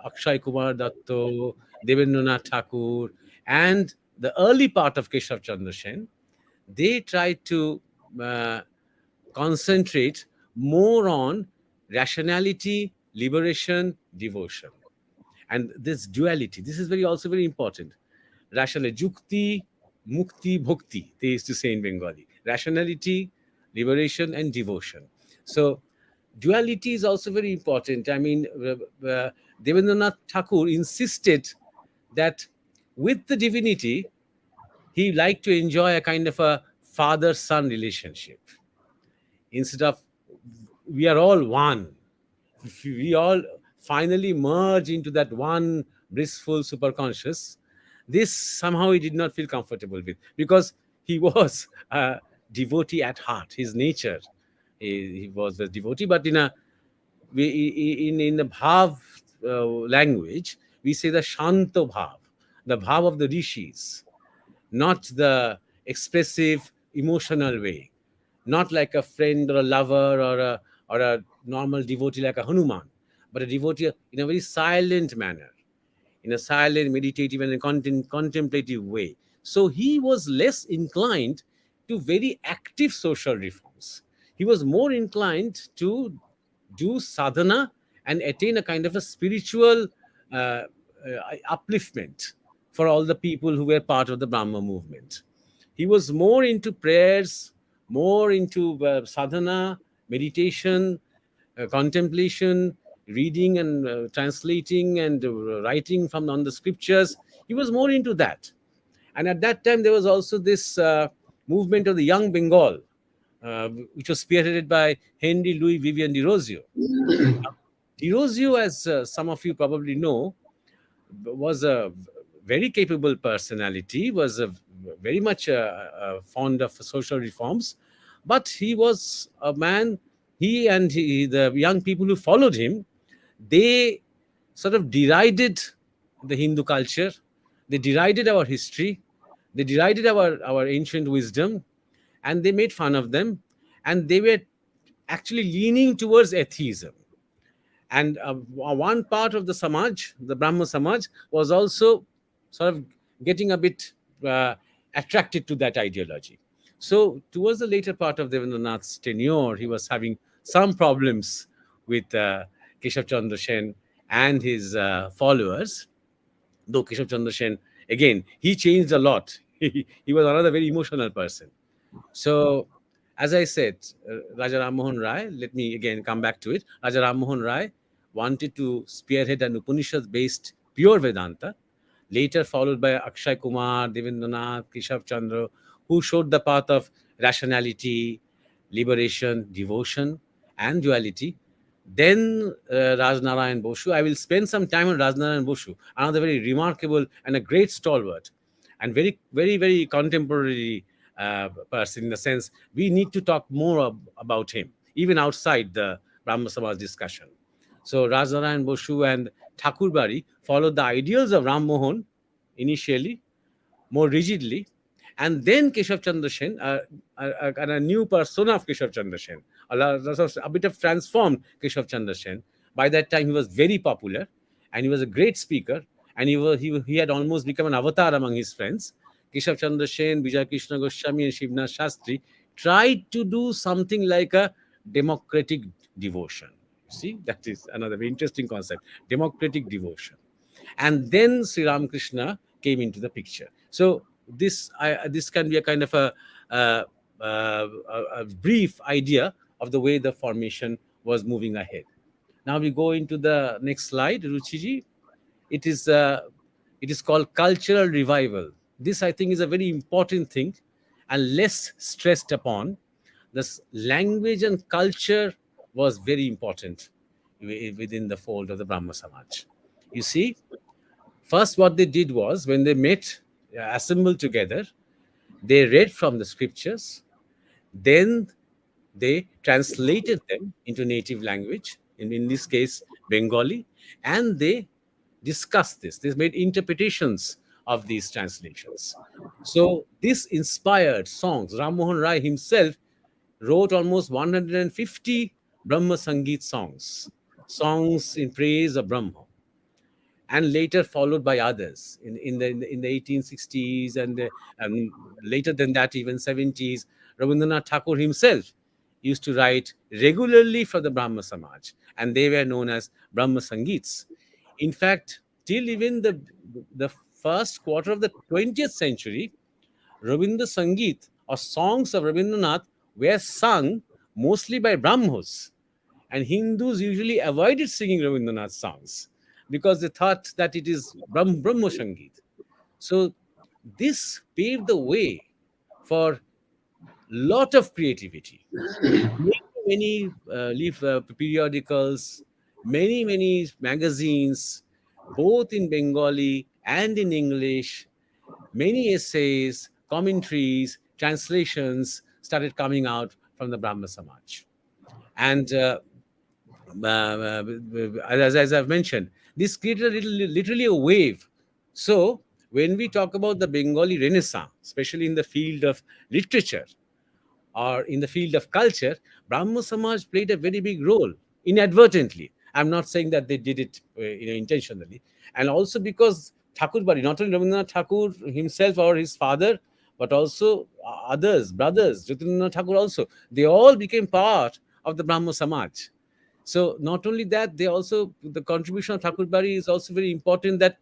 Akshay Kumar Datto, Devendranath Thakur, and the early part of Keshav Chandra Sen, they tried to uh, concentrate more on rationality, liberation, devotion. And this duality, this is very important. Rationality, jukti, mukti, bhakti, they used to say in Bengali. Rationality, liberation, and devotion. So duality is also very important. I mean, Devendranath Thakur insisted that with the divinity, he liked to enjoy a kind of a father-son relationship. Instead of, we are all one, we all finally merge into that one blissful superconscious. This somehow he did not feel comfortable with, because he was a devotee at heart. His nature, he was a devotee, but in the bhav language, we say the shanto bhav, the bhav of the rishis, not the expressive emotional way, not like a friend or a lover or a normal devotee like a Hanuman, but a devotee in a very silent manner, in a silent, meditative, and a contemplative way. So he was less inclined to very active social reforms. He was more inclined to do sadhana and attain a kind of a spiritual upliftment for all the people who were part of the Brahma movement. He was more into prayers, more into sadhana, meditation, contemplation, reading and translating and writing from on the scriptures. He was more into that. And at that time, there was also this movement of the Young Bengal, which was spearheaded by Henry Louis Vivian de Rosio. De Rosio, as some of you probably know, was a very capable personality, was very much fond of social reforms, but he was a man, the young people who followed him, they sort of derided the Hindu culture, they derided our history, they derided our ancient wisdom, and they made fun of them, and they were actually leaning towards atheism. And one part of the Samaj, the Brahmo Samaj, was also sort of getting a bit attracted to that ideology. So towards the later part of Devendranath's tenure, he was having some problems with Keshav Chandra Sen and his followers. Though Keshav Chandra Sen, again, he changed a lot. He was another very emotional person. So, as I said, Raja Ram Mohan Rai, let me again come back to it. Raja Ram Mohan Rai wanted to spearhead an Upanishad based pure Vedanta, later followed by Akshay Kumar, Devendranath, Keshav Chandra, who showed the path of rationality, liberation, devotion, and duality. Then Rajnarayan Boshu. I will spend some time on Rajnarayan Boshu, another very remarkable and a great stalwart, and very, very, very contemporary person in the sense we need to talk more about him, even outside the Brahma Samaj discussion. So Rajnarayan Boshu and Thakur Bari followed the ideals of Ram Mohan initially, more rigidly, and then Keshav Chandra Sen, a new persona of Keshav Chandra Sen, a bit of transformed Keshav Chandra Sen. By that time, he was very popular, and he was a great speaker, and he had almost become an avatar among his friends. Keshav Chandra Sen, Vijay Krishna Goswami, and Shivnath Shastri tried to do something like a democratic devotion. See, that is another very interesting concept, democratic devotion. And then Sri Ramakrishna came into the picture. So this can be a kind of uh, a brief idea of the way the formation was moving ahead. Now we go into the next slide, Ruchiji. It is called cultural revival. This, I think, is a very important thing and less stressed upon. This language and culture was very important within the fold of the Brahma Samaj. You see, first, what they did was when they met, assembled together, they read from the scriptures, then they translated them into native language, in this case, Bengali, and they discussed this. They made interpretations of these translations. So, this inspired songs. Ram Mohan Rai himself wrote almost 150 Brahma Sangeet songs, songs in praise of Brahma, and later followed by others in the 1860s and later than that, even 70s. Rabindranath Tagore himself used to write regularly for the Brahma Samaj, and they were known as Brahma Sangeets. In fact, till even the first quarter of the 20th century, Rabindra Sangeet or songs of Rabindranath were sung mostly by Brahmos, and Hindus usually avoided singing Rabindranath songs because they thought that it is Brahmo Sangeet. So this paved the way for lot of creativity. Many periodicals, many magazines, both in Bengali and in English. Many essays, commentaries, translations started coming out from the Brahma Samaj. And as I've mentioned, this created literally a wave. So when we talk about the Bengali Renaissance, especially in the field of literature or in the field of culture, Brahmo Samaj played a very big role inadvertently. I'm not saying that they did it intentionally. And also because Thakur Bari, not only Rabindranath Tagore himself or his father, but also others, brothers, Jyotirendra Thakur also, they all became part of the Brahmo Samaj. So not only that, they also, the contribution of Thakur Bari is also very important. That,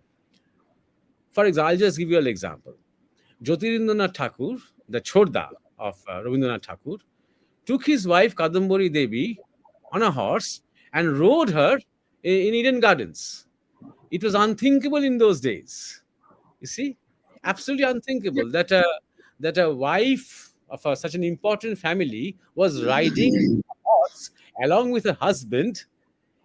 for example, I'll just give you an example. Jyotirendra Thakur, the Chorda of Rabindranath Tagore, took his wife Kadambari Devi on a horse and rode her in Eden Gardens. It was unthinkable in those days. You see, absolutely unthinkable that a wife of such an important family was riding a horse along with her husband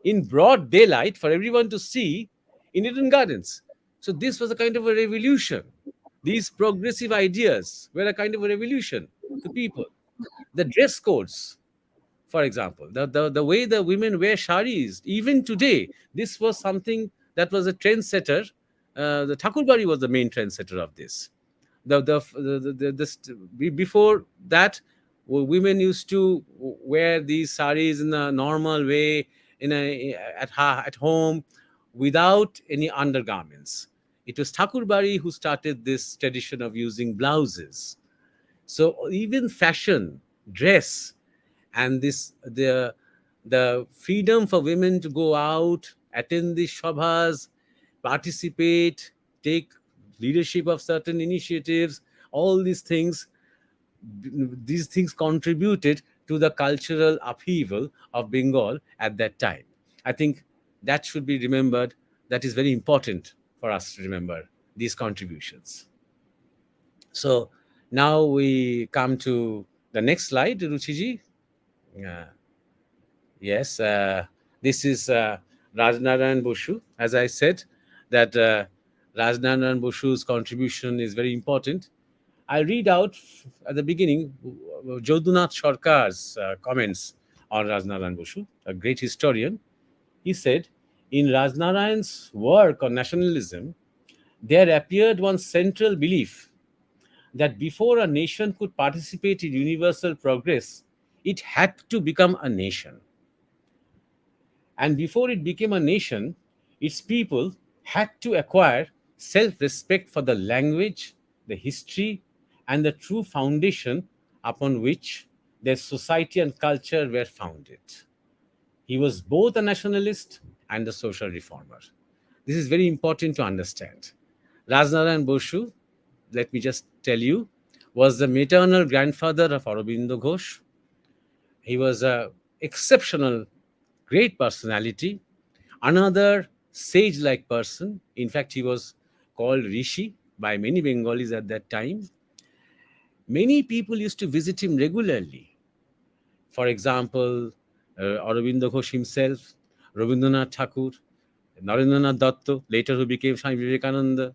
in broad daylight for everyone to see in Eden Gardens. So this was a kind of a revolution. These progressive ideas were a kind of a revolution to people. The dress codes, for example, the way the women wear saris, even today, this was something that was a trendsetter. The Thakur Bari was the main trendsetter of this. Before that, women used to wear these saris in a normal way, at home, without any undergarments. It was Thakur Bari who started this tradition of using blouses. So even fashion, dress, and the freedom for women to go out attend the Shabhas, participate, take leadership of certain initiatives, all these things contributed to the cultural upheaval of Bengal at that time. I think that should be remembered. That is very important for us to remember these contributions. So now we come to the next slide, Ruchiji. Yes, this is Rajnarayan Boshu. As I said, that Rajnarayan Boshu's contribution is very important. I read out at the beginning Jodunath Sarkar's comments on Rajnarayan Boshu, a great historian. He said, in Rajnarayan's work on nationalism, there appeared one central belief that before a nation could participate in universal progress, it had to become a nation. And before it became a nation, its people had to acquire self respect for the language, the history, and the true foundation upon which their society and culture were founded. He was both a nationalist and a social reformer. This is very important to understand. Rajnarayan Boshu, let me just tell you, was the maternal grandfather of Aurobindo Ghosh. He was an exceptional, great personality, another sage like person. In fact, he was called Rishi by many Bengalis at that time. Many people used to visit him regularly. For example, Aurobindo Ghosh himself, Rabindranath Thakur, Narendranath Datta, later who became Swami Vivekananda,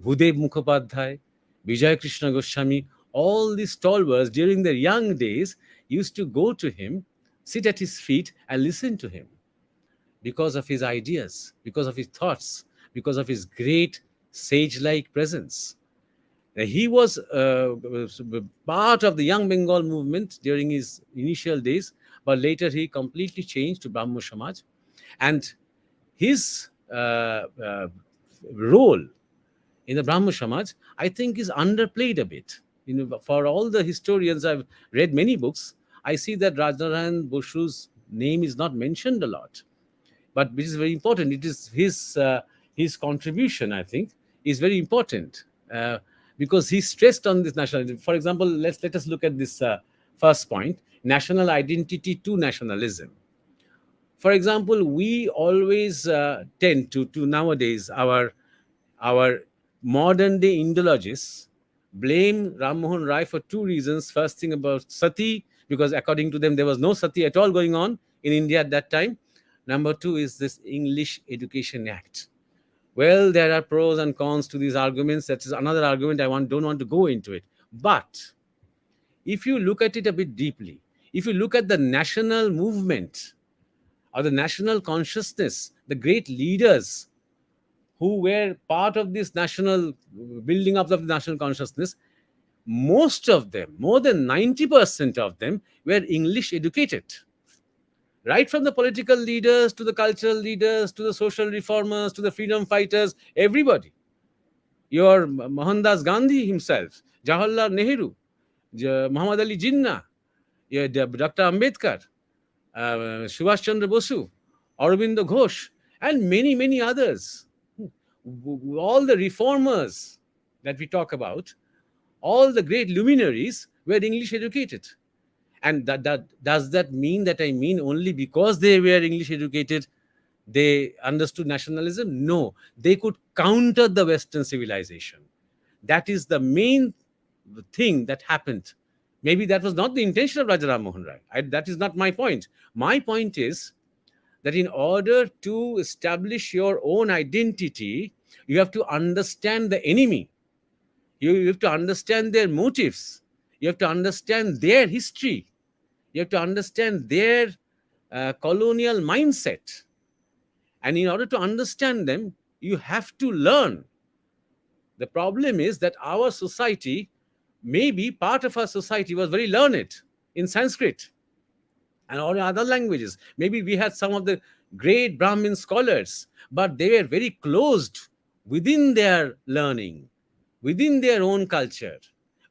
Bhudev Mukhopadhyay, Vijay Krishna Goswami, all these stalwarts during their young days used to go to him, sit at his feet, and listen to him because of his ideas, because of his thoughts, because of his great sage like presence. He was part of the Young Bengal movement during his initial days, but later he completely changed to Brahmo Samaj. And his role in the Brahmo Samaj, I think, is underplayed a bit. For all the historians, I've read many books, I see that Rajnarayan Boshu's name is not mentioned a lot, but which is very important. It is his contribution, I think, is very important because he stressed on this nationalism. For example, let us look at this first point: national identity to nationalism. For example, we always tend to nowadays our modern day Indologists blame Ram Mohan Rai for two reasons. First thing about sati, because according to them there was no sati at all going on in India at that time. Number two is this English Education Act. Well, there are pros and cons to these arguments. That is another argument. Don't want to go into it. But if you look at it a bit deeply, if you look at the national movement or the national consciousness, the great leaders who were part of this national building up of the national consciousness, most of them, more than 90% of them, were English educated. Right from the political leaders to the cultural leaders to the social reformers to the freedom fighters, everybody. Your Mohandas Gandhi himself, Jawaharlal Nehru, Muhammad Ali Jinnah, Dr. Ambedkar, Subhash Chandra Bosu, Aurobindo Ghosh, and many, many others. All the reformers that we talk about, all the great luminaries were English educated. And does that mean that I mean only because they were English educated, they understood nationalism? No, they could counter the Western civilization. That is the main thing that happened. Maybe that was not the intention of Raja Ram Mohan Rai. That is not my point. My point is that in order to establish your own identity, you have to understand the enemy. You have to understand their motives. You have to understand their history. You have to understand their colonial mindset. And in order to understand them, you have to learn. The problem is that our society, maybe part of our society was very learned in Sanskrit and all other languages. Maybe we had some of the great Brahmin scholars, but they were very closed within their learning, within their own culture,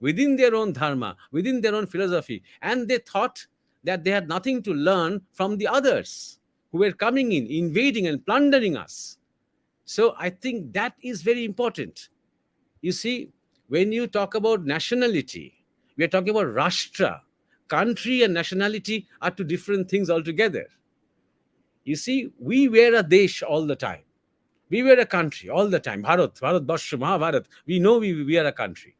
within their own dharma, within their own philosophy. And they thought that they had nothing to learn from the others. who were coming in, invading and plundering us. So I think that is very important. You see, when you talk about nationality, we are talking about Rashtra. Country and nationality are two different things altogether. You see, we were a desh all the time. We were a country all the time. Bharat, Bharat Barsha, Mahabharat. We know we are a country.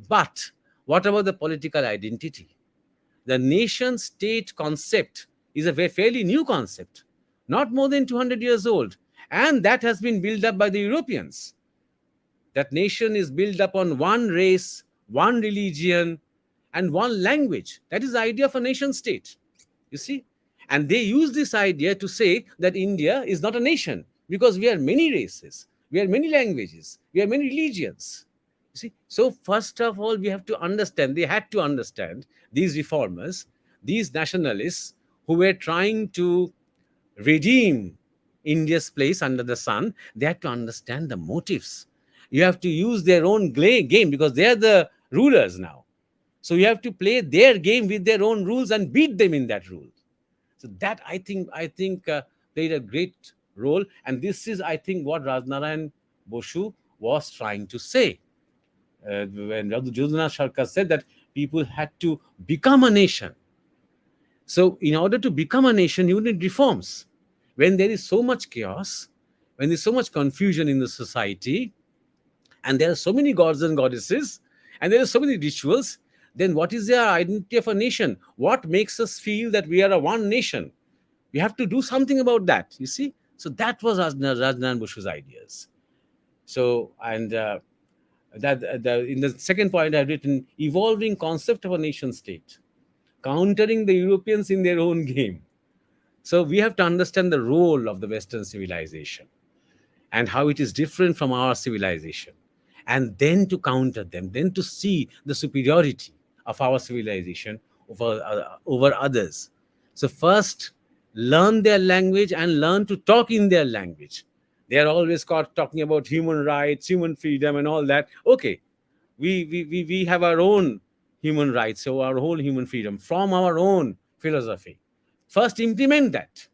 But what about the political identity? The nation state concept is a very fairly new concept, not more than 200 years old. And that has been built up by the Europeans. That nation is built upon one race, one religion, and one language. That is the idea of a nation state. You see? And they use this idea to say that India is not a nation because we are many races, we are many languages, we are many religions. You see? So, first of all, we have to understand, they had to understand, these reformers, these nationalists who were trying to redeem India's place under the sun, they had to understand the motives. You have to use their own game because they are the rulers now. So you have to play their game with their own rules and beat them in that rule. So that I think played a great role, and this is I think what Rajnarayan Boshu was trying to say when Jyotiranath Sarkar said that people had to become a nation. So in order to become a nation, you need reforms. When there is so much chaos, when there's so much confusion in the society, and there are so many gods and goddesses, and there are so many rituals, then what is the identity of a nation? What makes us feel that we are a one nation? We have to do something about that, you see? So that was Rajnarayan Boshu's ideas. So, and in the second point, I've written evolving concept of a nation state, countering the Europeans in their own game. So we have to understand the role of the Western civilization and how it is different from our civilization, and then to counter them, then to see the superiority of our civilization over others. So first, learn their language and learn to talk in their language. They are always caught talking about human rights, human freedom, and all that. Okay, we have our own human rights, so our whole human freedom from our own philosophy. First, implement that.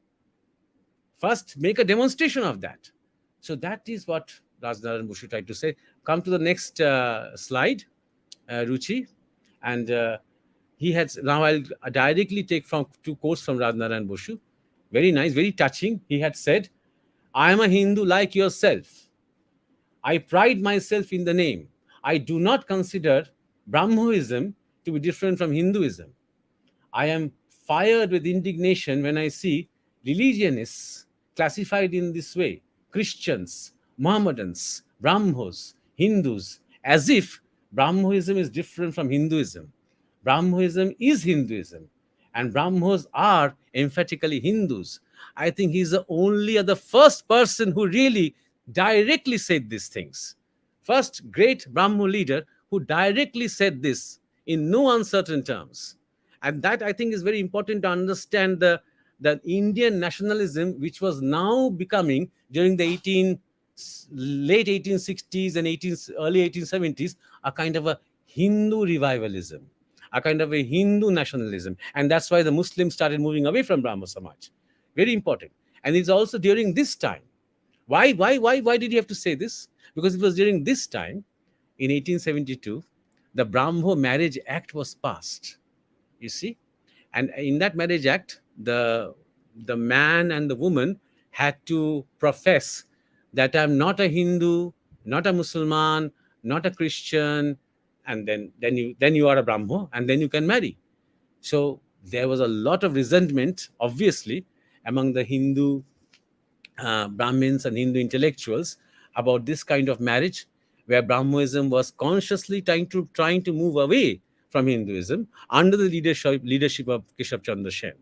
First, make a demonstration of that. So that is what Rajnarayan Boshu tried to say. Come to the next slide, Ruchi. And he has, now I'll directly take from two quotes from Rajnarayan Boshu. Very nice, very touching. He had said, I am a Hindu like yourself. I pride myself in the name. I do not consider Brahmoism to be different from Hinduism. I am fired with indignation when I see religionists classified in this way: Christians, Mohammedans, Brahmos, Hindus, as if Brahmoism is different from Hinduism. Brahmoism is Hinduism, and Brahmos are emphatically Hindus. I think he's the first person who really directly said these things. First great Brahmo leader who directly said this in no uncertain terms. And that I think is very important to understand the Indian nationalism, which was now becoming during the late 1860s and early 1870s, a kind of a Hindu revivalism, a kind of a Hindu nationalism. And that's why the Muslims started moving away from Brahmo Samaj. Very important. And it's also during this time. Why did you have to say this? Because it was during this time, in 1872, the Brahmo Marriage Act was passed. You see? And in that Marriage Act, the man and the woman had to profess that I'm not a Hindu, not a Muslim, not a Christian, and then you are a Brahmo, and then you can marry. So there was a lot of resentment, obviously, among the Hindu Brahmins and Hindu intellectuals about this kind of marriage, where Brahmoism was consciously trying to move away from Hinduism under the leadership of Keshav Chandra Sen.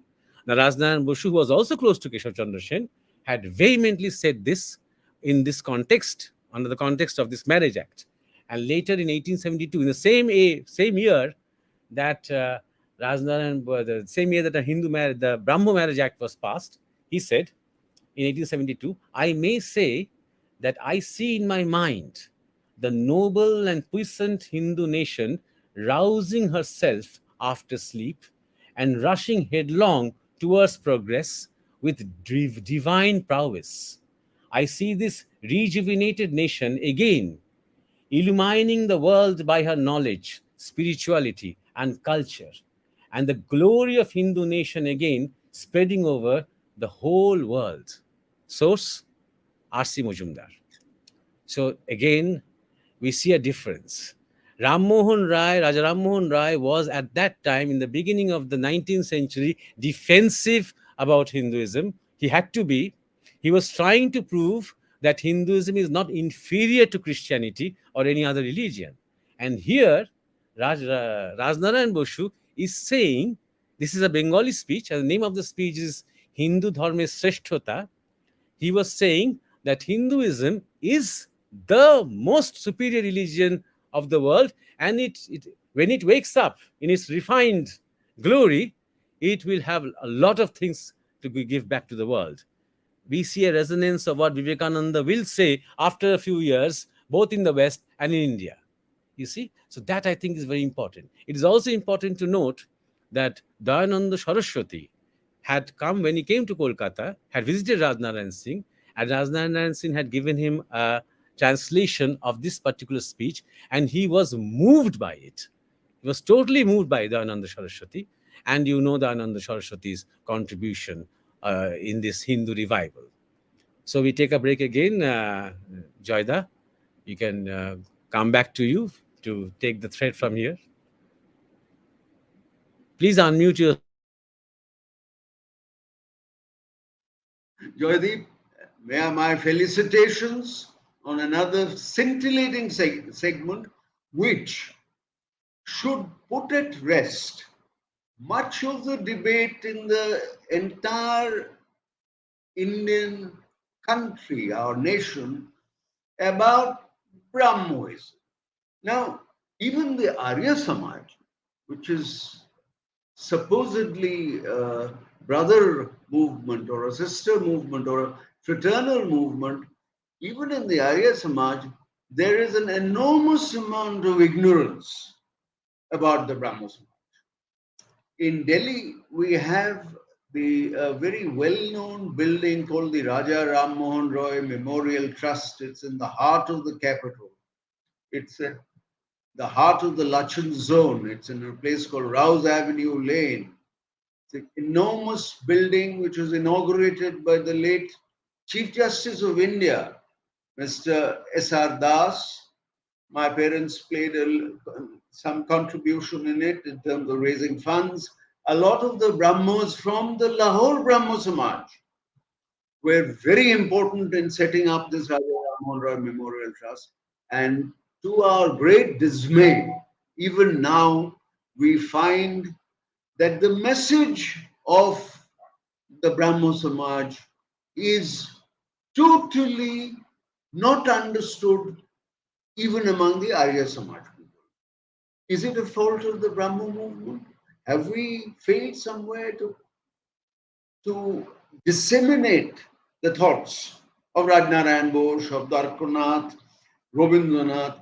Now, Rajnarayan Boshu, who was also close to Keshav Chandra Sen, had vehemently said this in this context, under the context of this Marriage Act. And later in 1872, in the same year that the same year that the Brahmo Marriage Act was passed, he said in 1872, I may say that I see in my mind the noble and puissant Hindu nation rousing herself after sleep and rushing headlong towards progress with divine prowess. I see this rejuvenated nation again, illumining the world by her knowledge, spirituality, and culture, and the glory of Hindu nation again spreading over the whole world. Source R.C. Mujumdar. So again, we see a difference. Ram Mohan Rai, Raja Ram Mohan Rai was at that time, in the beginning of the 19th century, defensive about Hinduism. He had to be. He was trying to prove that Hinduism is not inferior to Christianity or any other religion. And here, Rajnarayan Boshu is saying, this is a Bengali speech, and the name of the speech is Hindu Dharme Sreshtota. He was saying that Hinduism is the most superior religion of the world, and when it wakes up in its refined glory, it will have a lot of things to give back to the world. We see a resonance of what Vivekananda will say after a few years, both in the West and in India. You see? So that, I think, is very important. It is also important to note that Dayananda Saraswati had come, when he came to Kolkata, had visited Rajnarayan Singh, and Rajnarayan Singh had given him a translation of this particular speech, and he was moved by it. He was totally moved by Dayananda Saraswati, and you know Dayananda Saraswati's contribution in this Hindu revival. So we take a break again. Joyda, you can come back to you to take the thread from here. Please unmute your. Joydeep, my felicitations on another scintillating segment, which should put at rest much of the debate in the entire Indian country, our nation, about Brahmoism. Now, even the Arya Samaj, which is supposedly a brother movement or a sister movement or a fraternal movement, even in the Arya Samaj, there is an enormous amount of ignorance about the Brahmo Samaj. In Delhi, we have the very well-known building called the Raja Ram Mohan Roy Memorial Trust. It's in the heart of the capital. It's at the heart of the Lachan zone. It's in a place called Rouse Avenue Lane. It's an enormous building which was inaugurated by the late Chief Justice of India, Mr. S.R. Das. My parents played some contribution in it in terms of raising funds. A lot of the Brahmos from the Lahore Brahmo Samaj were very important in setting up this Raja Ram Mohan Roy Memorial Trust. And to our great dismay, even now, we find that the message of the Brahmo Samaj is totally not understood even among the Arya Samaj people. Is it a fault of the Brahmo movement? Have we failed somewhere to disseminate the thoughts of Rajnarayan Bose, of Dwarkanath, Rabindranath?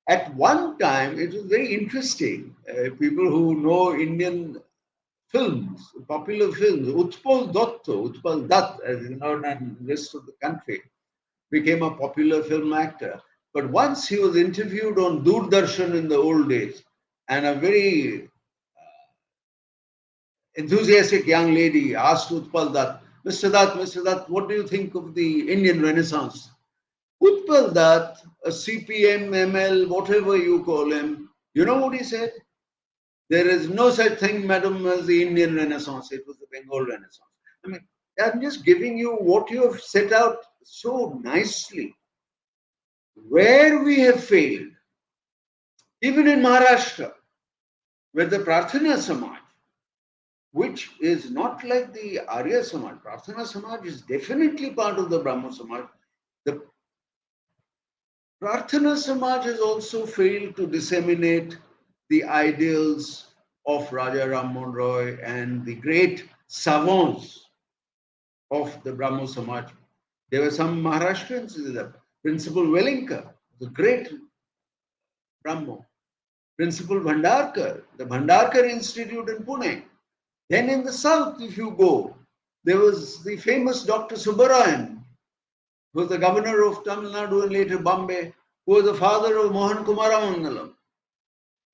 At one time, it was very interesting. People who know Indian films, popular films, Utpal Dutt, as you know, in the rest of the country, became a popular film actor. But once he was interviewed on Doordarshan in the old days, and a very enthusiastic young lady asked Utpal Dutt, Mr. Dutt, what do you think of the Indian Renaissance? Utpal Dutt, a CPM, ML, whatever you call him, you know what he said? There is no such thing, madam, as the Indian Renaissance. It was the Bengal Renaissance. I mean, I'm just giving you what you have set out so nicely. Where we have failed, even in Maharashtra, where the Prarthana Samaj, which is not like the Arya Samaj, Prarthana Samaj is definitely part of the Brahmo Samaj. The Prarthana Samaj has also failed to disseminate the ideals of Raja Ram Mohan Roy and the great savants of the Brahmo Samaj. There were some Maharashtrians, Principal Velinka, the great Brahmo, Principal Bhandarkar, the Bhandarkar Institute in Pune. Then in the south, if you go, There was the famous Dr. Subbarayan, who was the governor of Tamil Nadu and later Bombay, who was the father of Mohan Kumaramangalam.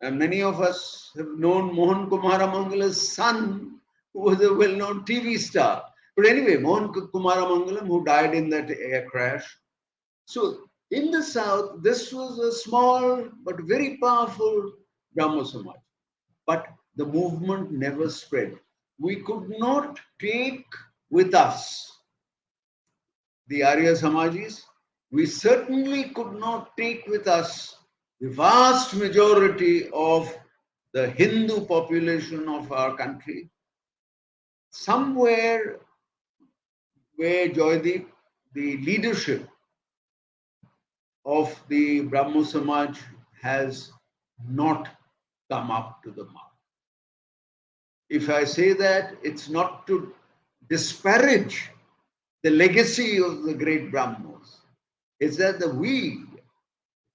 And many of us have known Mohan Kumaramangala's son, who was a well-known TV star. But anyway, Mohan Kumaramangalam, who died in that air crash. So in the south, this was a small but very powerful Brahmo Samaj. But the movement never spread. We could not take with us the Arya Samajis. We certainly could not take with us the vast majority of the Hindu population of our country. Somewhere where Joydeep, the leadership of the Brahmo Samaj has not come up to the mark. If I say that, it's not to disparage the legacy of the great Brahmos. It's that we,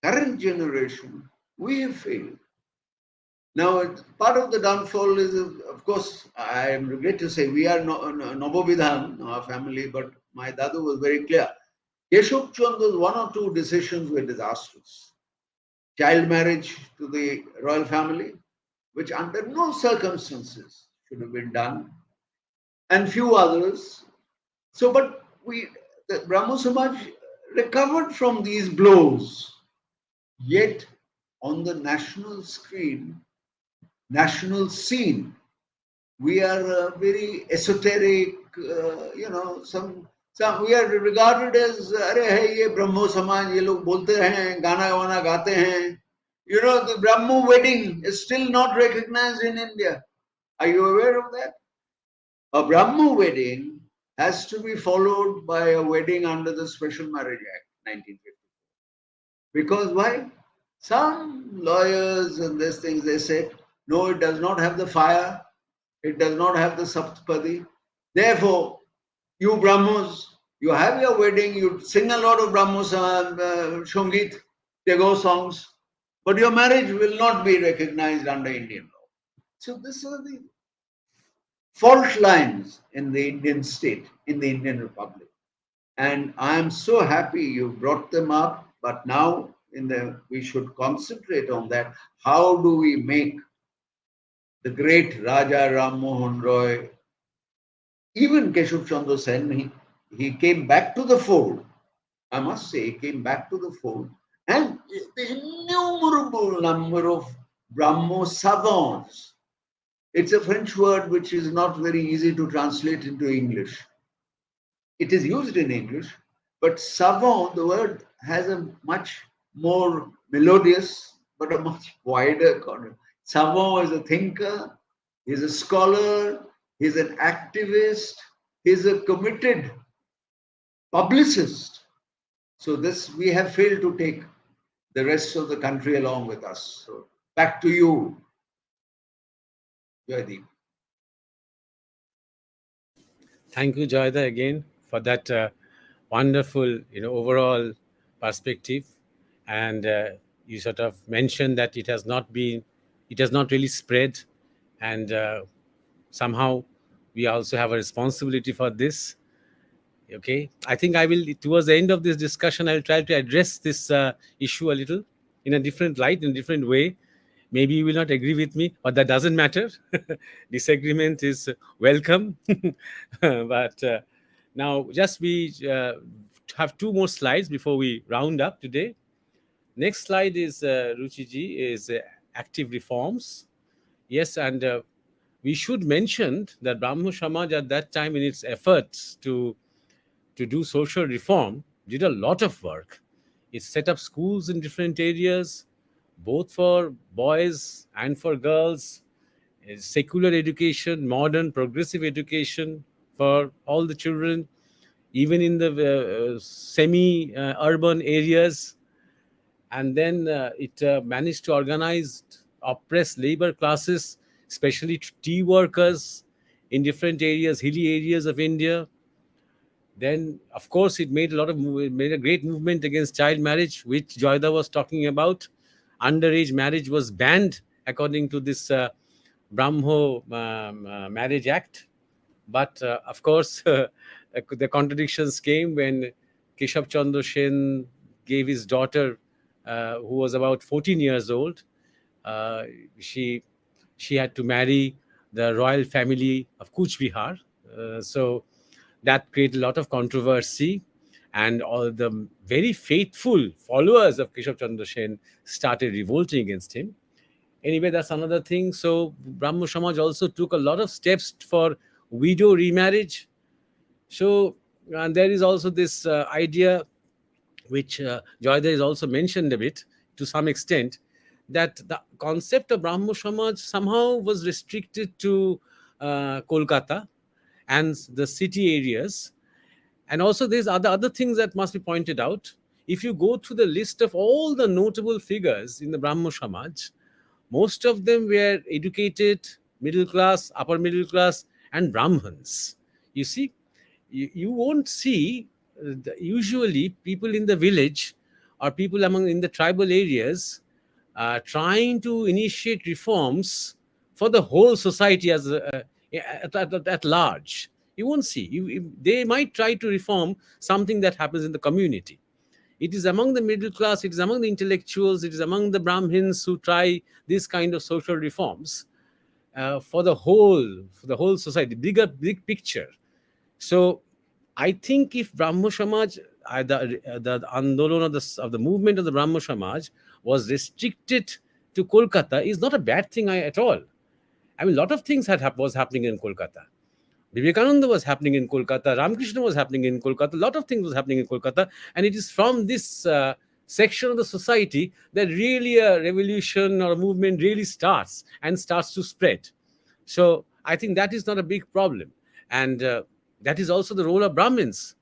current generation, we have failed. Now, part of the downfall is, of course, I am regret to say, we are Nobobidhan, our family, but my Dadu was very clear. Keshav Chandra's one or two decisions were disastrous. Child marriage to the royal family, which under no circumstances should have been done, and few others. So, but the Brahmo Samaj recovered from these blows. Yet, on the national scene, we are very esoteric, we are regarded as, अरे है ये ब्रह्मो समाज, ये लोग बोलते हैं, गाना वाना गाते हैं. You know, the Brahmo wedding is still not recognized in India. Are you aware of that? A Brahmo wedding has to be followed by a wedding under the Special Marriage Act, 1954. Because why? Some lawyers and these things, they said, no, it does not have the fire, it does not have the Saptapadi. Therefore, you Brahmos, you have your wedding, you sing a lot of Brahmos, Shongit, Tego songs, but your marriage will not be recognized under Indian law. So these are the fault lines in the Indian state, in the Indian Republic. And I am so happy you brought them up, but now we should concentrate on that. How do we make the great Raja Ram Mohan Roy, even Keshav Chandra Sen, he came back to the fold. I must say, he came back to the fold. And the innumerable number of Brahmo savants. It's a French word which is not very easy to translate into English. It is used in English, but savant, the word has a much more melodious, but a much wider context. Savant is a thinker, he's a scholar, he's an activist, he's a committed publicist. So this, we have failed to take the rest of the country along with us. So back to you, Joydeep. Thank you, Joyda, again for that wonderful, overall perspective. And you sort of mentioned that it has not really spread, and somehow we also have a responsibility for this. Okay, I think I will, towards the end of this discussion, I'll try to address this issue a little in a different light, in a different way. Maybe you will not agree with me, but that doesn't matter. Disagreement is welcome. But now, just we have two more slides before we round up today. Next slide is Ruchiji, is active reforms. Yes, and we should mention that Brahmo Samaj at that time, in its efforts to do social reform, did a lot of work. It set up schools in different areas, both for boys and for girls, secular education, modern, progressive education for all the children, even in the semi-urban areas. And then it managed to organize oppressed labor classes, especially tea workers in different areas, hilly areas of India. Then, of course, it made a great movement against child marriage, which Joyda was talking about. Underage marriage was banned according to this Brahmo Marriage Act. But of course, the contradictions came when Keshav Chandra Sen gave his daughter, who was about 14 years old, uh, she she had to marry the royal family of Kuch Bihar. So that created a lot of controversy, and all the very faithful followers of Keshav Chandra Sen started revolting against him. Anyway, that's another thing. So Brahmo Samaj also took a lot of steps for widow remarriage. So, and there is also this idea, which Joyda has also mentioned a bit to some extent, that the concept of Brahmo Samaj somehow was restricted to Kolkata and the city areas. And also, there's other things that must be pointed out. If you go through the list of all the notable figures in the Brahmo Samaj, most of them were educated, middle class, upper middle class, and Brahmins. You see, you won't see usually people in the village or people among in the tribal areas trying to initiate reforms for the whole society as at large. You won't see. They might try to reform something that happens in the community. It is among the middle class, it is among the intellectuals, it is among the Brahmins who try this kind of social reforms for the whole society, big picture. So I think if Brahmo Samaj, the Andolan of the movement of the Brahmo Samaj was restricted to Kolkata, is not a bad thing at all. I mean, a lot of things was happening in Kolkata. Vivekananda was happening in Kolkata, Ramakrishna was happening in Kolkata, a lot of things was happening in Kolkata, and it is from this section of the society that really a revolution or a movement really starts and starts to spread. So I think that is not a big problem, and that is also the role of Brahmins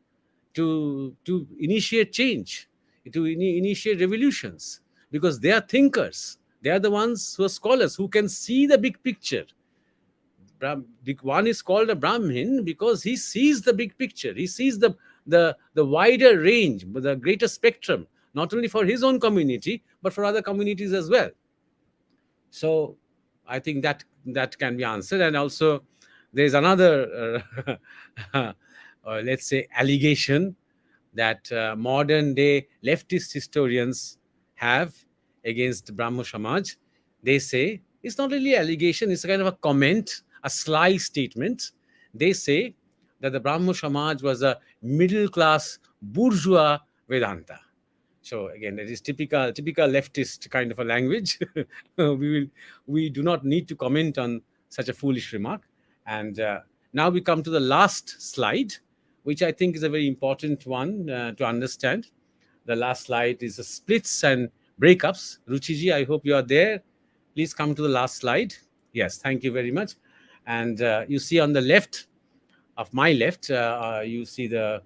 to initiate change, to initiate revolutions, because they are thinkers. They are the ones who are scholars who can see the big picture. One is called a Brahmin because he sees the big picture. He sees the wider range, the greater spectrum, not only for his own community but for other communities as well. So I think that can be answered. And also, there's another, let's say, allegation that modern day leftist historians have against Brahmo Samaj. They say it's not really allegation; it's a kind of a comment, a sly statement. They say that the Brahmo Samaj was a middle class bourgeois Vedanta. So again, that is typical leftist kind of a language. We do not need to comment on such a foolish remark. And now we come to the last slide, which I think is a very important one to understand. The last slide is the splits and breakups. Ruchiji, I hope you are there. Please come to the last slide. Yes, thank you very much. And you see on the left, of my left, you see the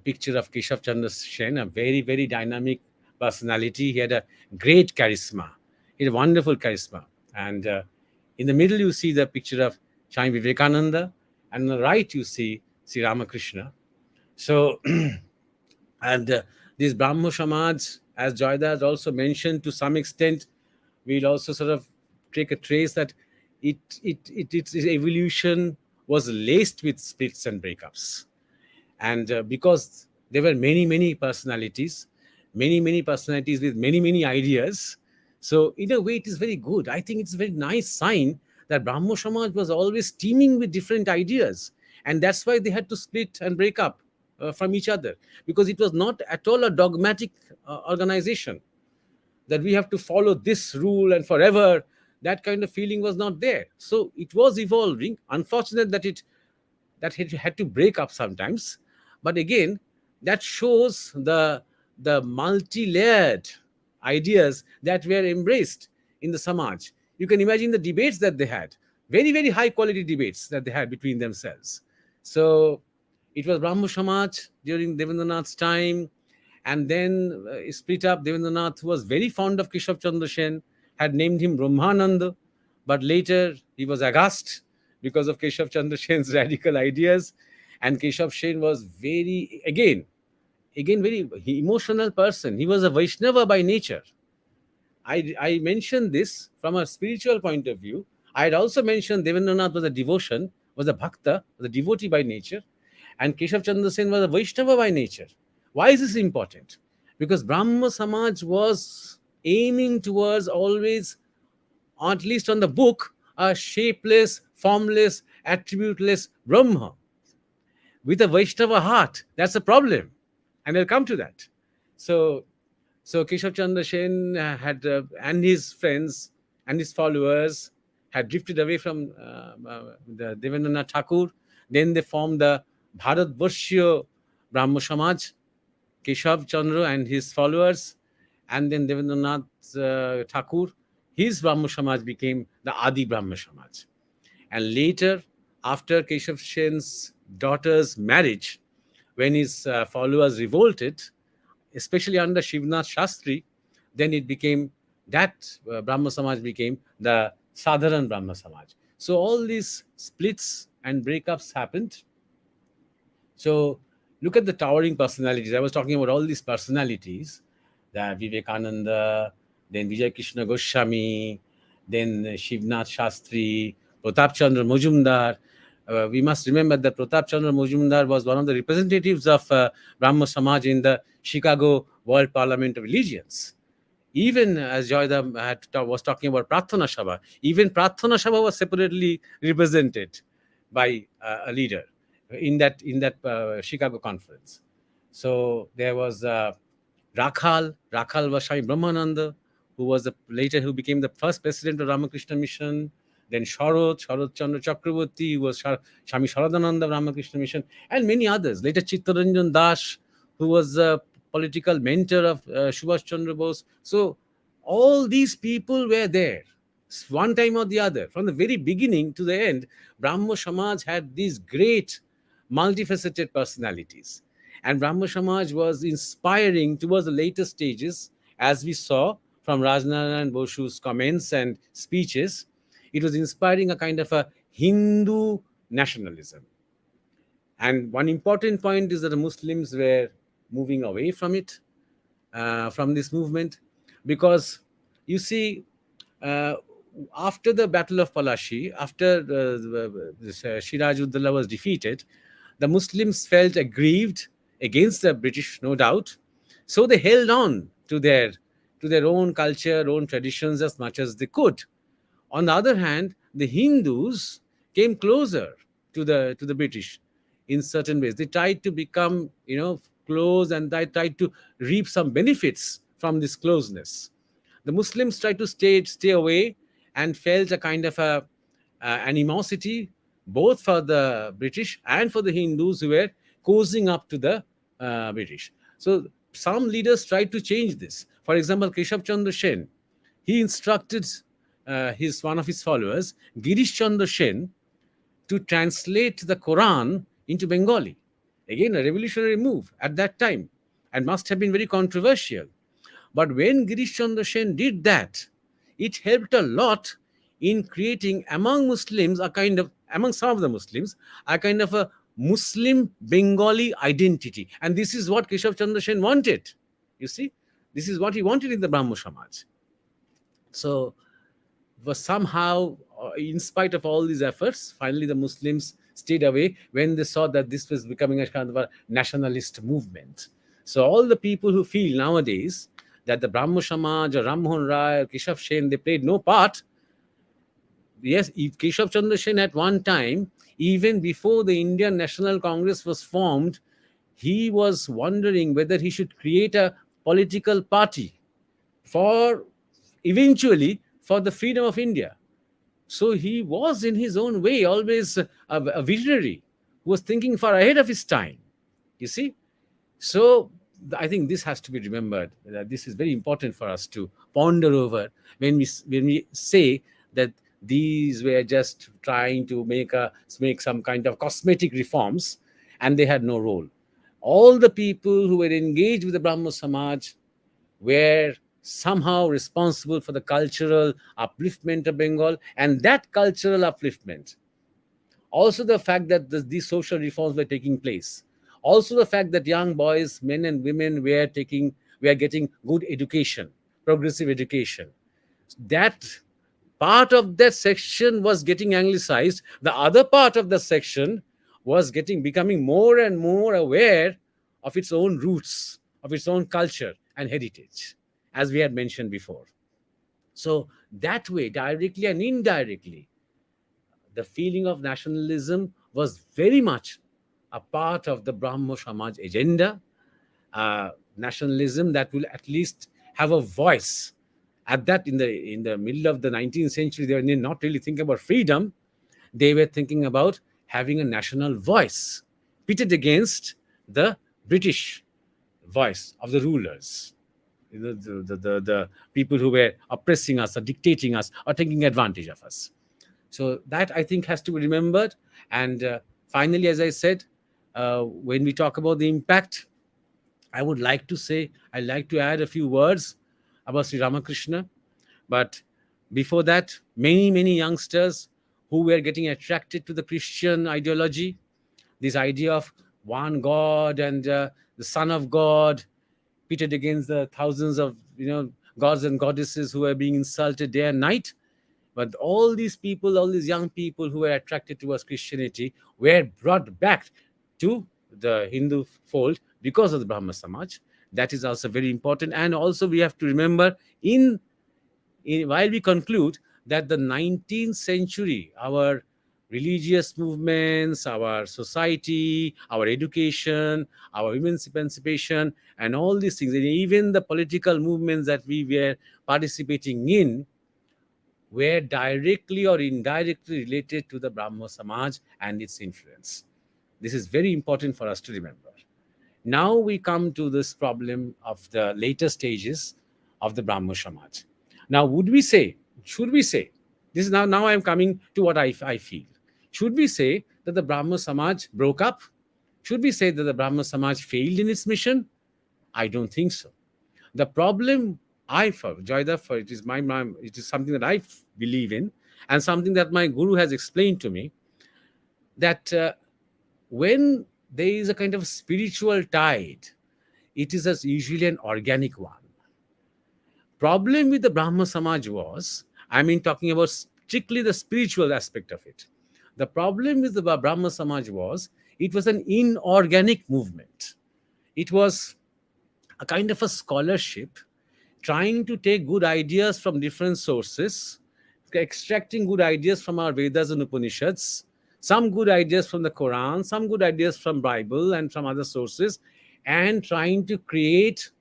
picture of Keshav Chandra Sen, a very, very dynamic personality. He had a great charisma. He had a wonderful charisma. And in the middle, you see the picture of Swami Vivekananda. And on the right, you see Sri Ramakrishna. So, and this Brahmo Samaj, as Joyda has also mentioned to some extent, we'll also sort of take a trace that its evolution was laced with splits and breakups. And because there were many personalities, many personalities with many ideas. So in a way, it is very good. I think it's a very nice sign that Brahmo Samaj was always teeming with different ideas. And that's why they had to split and break up from each other, because it was not at all a dogmatic organization that we have to follow this rule and forever. That kind of feeling was not there. So it was evolving. Unfortunate that it had to break up sometimes. But again, that shows the multi-layered ideas that were embraced in the Samaj. You can imagine the debates that they had, very high quality debates that they had between themselves. So it was Brahmo Samaj during Devendranath's time, and then split up. Devendranath, who was very fond of Keshav Chandra Sen, had named him Brahmananda, but later he was aghast because of Keshav Chandra Sen's radical ideas. And Keshav Sen was again very emotional person. He was a Vaishnava by nature. I mentioned this from a spiritual point of view. I had also mentioned Devendranath was a devotion, was a Bhakta, was a devotee by nature, and Keshav Chandra Sen was a Vaishnava by nature. Why is this important? Because Brahma Samaj was aiming towards always, at least on the book, a shapeless, formless, attributeless Brahma with a Vaishnava heart. That's the problem. And I'll come to that. So Keshav Chandra Sen and his friends and his followers had drifted away from the Devendranath Thakur. Then they formed the Bharat Varshya Brahmo Samaj, Keshav Chandra and his followers. And then Devendranath Thakur, his Brahmo Samaj became the Adi Brahmo Samaj. And later, after Keshav Sen's daughter's marriage, when his followers revolted, especially under Shivnath Shastri, then it became that Brahma Samaj became the Sadharan Brahma Samaj. So all these splits and breakups happened. So look at the towering personalities. I was talking about all these personalities, the Vivekananda, then Vijay Krishna Goswami, then Shivnath Shastri, Pratap Chandra Majumdar. We must remember that Pratap Chandra Majumdar was one of the representatives of Brahma Samaj in the Chicago World Parliament of Religions. Even as Joyda was talking about Prarthana Sabha, even Prarthana Sabha was separately represented by a leader in that Chicago conference. So there was Rakhal was Swami Brahmananda, who became the first president of Ramakrishna Mission. Then Sharad Chandra Chakraborty, who was Swami Sharadananda of Ramakrishna Mission, and many others. Later Chittaranjan Das, who was a political mentor of Subhash Chandra Bose. So all these people were there, one time or the other. From the very beginning to the end, Brahmo Samaj had these great multifaceted personalities. And Brahmo Samaj was inspiring towards the later stages, as we saw from Rajnarayan Bosu's comments and speeches. It was inspiring a kind of a Hindu nationalism. And one important point is that the Muslims were moving away from it, from this movement, because you see, after the Battle of Palashi, after Shiraj-ud-Dawla was defeated, the Muslims felt aggrieved against the British, no doubt. So they held on to their own culture, own traditions as much as they could. On the other hand, the Hindus came closer to the British in certain ways. They tried to become, close, and they tried to reap some benefits from this closeness. The Muslims tried to stay away and felt a kind of animosity both for the British and for the Hindus who were cozying up to the British. So some leaders tried to change this. For example, Keshav Chandra Sen, he instructed one of his followers, Girish Chandra Sen, to translate the Quran into Bengali. Again, a revolutionary move at that time, and must have been very controversial. But when Girish Chandra Sen did that, it helped a lot in creating among some of the Muslims, a kind of a Muslim Bengali identity. And this is what Keshav Chandra Sen wanted. You see, this is what he wanted in the Brahmo Samaj. So, was somehow, in spite of all these efforts, finally the Muslims stayed away when they saw that this was becoming a kind of a nationalist movement. So all the people who feel nowadays that the Brahmo Samaj or Ram Mohan Rai or Keshav Sen, they played no part. Yes, Keshav Chandra Sen at one time, even before the Indian National Congress was formed, he was wondering whether he should create a political party eventually for the freedom of India. So he was, in his own way, always a visionary who was thinking far ahead of his time. You see? So I think this has to be remembered. That this is very important for us to ponder over when we say that these were just trying to make some kind of cosmetic reforms, and they had no role. All the people who were engaged with the Brahmo Samaj were somehow responsible for the cultural upliftment of Bengal, and that cultural upliftment, also the fact that these social reforms were taking place, also the fact that young boys, men and women were getting good education, progressive education, that part of that section was getting anglicized, the other part of the section was becoming more and more aware of its own roots, of its own culture and heritage, as we had mentioned before. So that way, directly and indirectly, the feeling of nationalism was very much a part of the Brahmo Samaj agenda. Nationalism that will at least have a voice. At that, in the middle of the 19th century, they were not really thinking about freedom. They were thinking about having a national voice pitted against the British voice of the rulers, the people who were oppressing us or dictating us or taking advantage of us. So that, I think, has to be remembered. And finally, as I said, when we talk about the impact, I would like to say, I'd like to add a few words about Sri Ramakrishna. But before that, many youngsters who were getting attracted to the Christian ideology, this idea of one God and the Son of God, pitted against the thousands of gods and goddesses who were being insulted day and night. But all these people, all these young people who were attracted towards Christianity were brought back to the Hindu fold because of the Brahma Samaj. That is also very important. And also we have to remember, while we conclude, that the 19th century, our religious movements, our society, our education, our women's emancipation, and all these things, and even the political movements that we were participating in, were directly or indirectly related to the Brahmo Samaj and its influence. This is very important for us to remember. Now we come to this problem of the later stages of the Brahmo Samaj. Now, should we say, this is now I'm coming to what I feel. Should we say that the Brahmo Samaj broke up? Should we say that the Brahmo Samaj failed in its mission? I don't think so. The problem it is something that I believe in, and something that my guru has explained to me, that when there is a kind of spiritual tide, it is usually an organic one. Problem with the Brahmo Samaj was, talking about strictly the spiritual aspect of it. The problem with the Brahmo Samaj was, it was an inorganic movement. It was a kind of a scholarship trying to take good ideas from different sources, extracting good ideas from our Vedas and Upanishads, some good ideas from the Quran, some good ideas from Bible and from other sources, and trying to create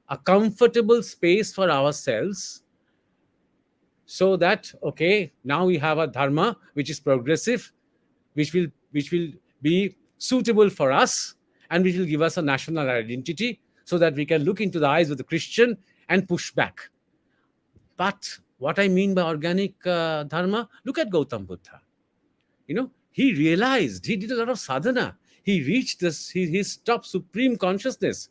a comfortable space for ourselves, so that, okay, now we have a dharma which is progressive, which will be suitable for us, and which will give us a national identity, so that we can look into the eyes of the Christian and push back. But what I mean by organic dharma, look at Gautam Buddha. He realized, he did a lot of sadhana. He reached his top supreme consciousness.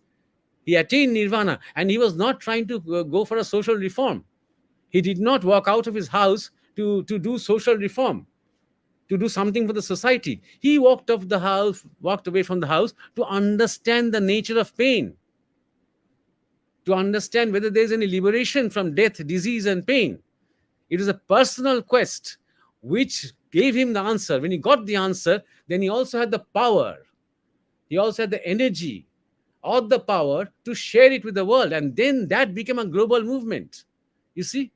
He attained nirvana, and he was not trying to go for a social reform. He did not walk out of his house to do social reform, to do something for the society. He walked away from the house to understand the nature of pain, to understand whether there's any liberation from death, disease, and pain. It was a personal quest which gave him the answer. When he got the answer, then he also had the power. He also had the energy or the power to share it with the world. And then that became a global movement. You see,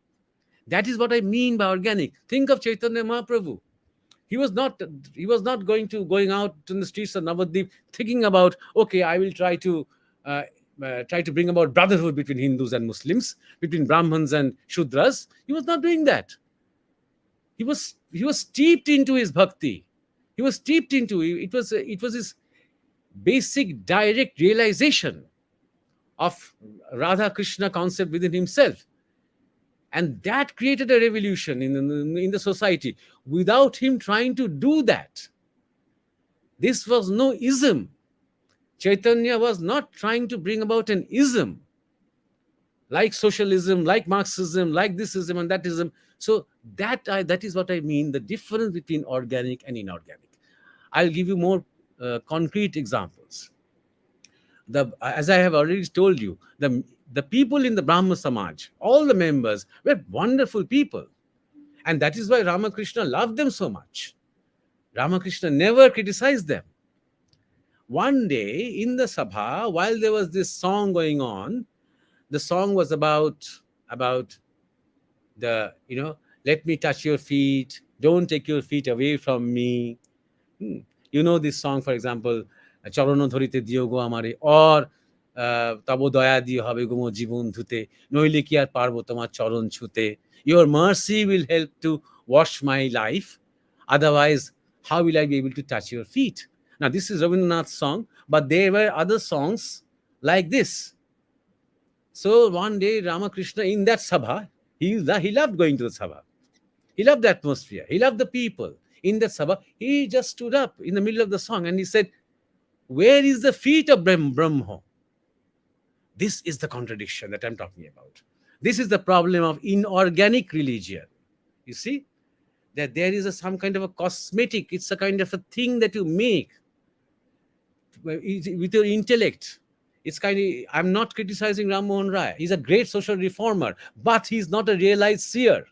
that is what I mean by organic. Think of Chaitanya Mahaprabhu. He was not going out in the streets of Navadvip thinking about, okay, I will try to bring about brotherhood between Hindus and Muslims, between Brahmins and Shudras. He was not doing that. He was steeped into his bhakti. He was steeped into it. It was his basic direct realization of Radha Krishna concept within himself. And that created a revolution in the society without him trying to do that. This was no ism. Chaitanya was not trying to bring about an ism like socialism, like Marxism, like thisism and thatism. So that is what I mean, the difference between organic and inorganic. I'll give you more concrete examples. As I have already told you, the people in the Brahmo Samaj, all the members were wonderful people. And that is why Ramakrishna loved them so much. Ramakrishna never criticized them. One day in the Sabha, while there was this song going on, the song was about the, let me touch your feet, don't take your feet away from me. You know this song, for example, চরণ ধরিতে দিও গো আমারে, or তব দয়া দিয়ে হবে গো মোর জীবন ধুতে, নইলে কি আর পারবো তোমার চরণ ছুতে, your mercy will help to wash my life, otherwise how will I be able to touch your feet? Now this is Rabindranath's song, but there were other songs like this. So one day Ramakrishna in that sabha, he loved going to the sabha. He loved the atmosphere. He loved the people. In that sabha, he just stood up in the middle of the song and he said, where is the feet of Brahma? This is the contradiction that I'm talking about. This is the problem of inorganic religion. You see, that there is some kind of a cosmetic, it's a kind of a thing that you make with your intellect. It's kind of, I'm not criticizing Ram Mohan Rai. He's a great social reformer, but he's not a realized seer.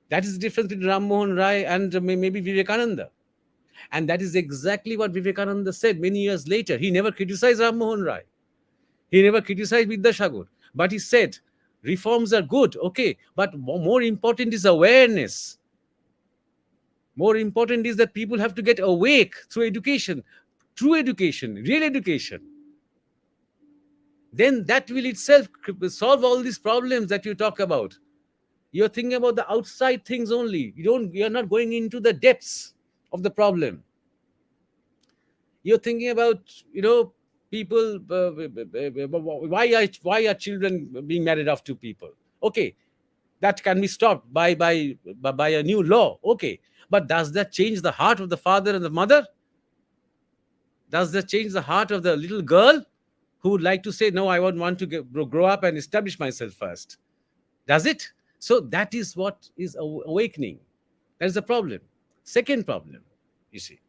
That is the difference between Ram Mohan Rai and maybe Vivekananda. And that is exactly what Vivekananda said many years later. He never criticized Ram Mohan Rai. He never criticized Vidyasagar. But he said, reforms are good, okay, but more important is awareness. More important is that people have to get awake through education, true education, real education. Then that will itself solve all these problems that you talk about. You're thinking about the outside things only. You're not going into the depths of the problem. You're thinking about, people, why are children being married off to people? Okay, that can be stopped by a new law. Okay, but does that change the heart of the father and the mother? Does that change the heart of the little girl who would like to say, no, I want to grow up and establish myself first? Does it? So that is what is awakening. That is the problem. Second problem, you see.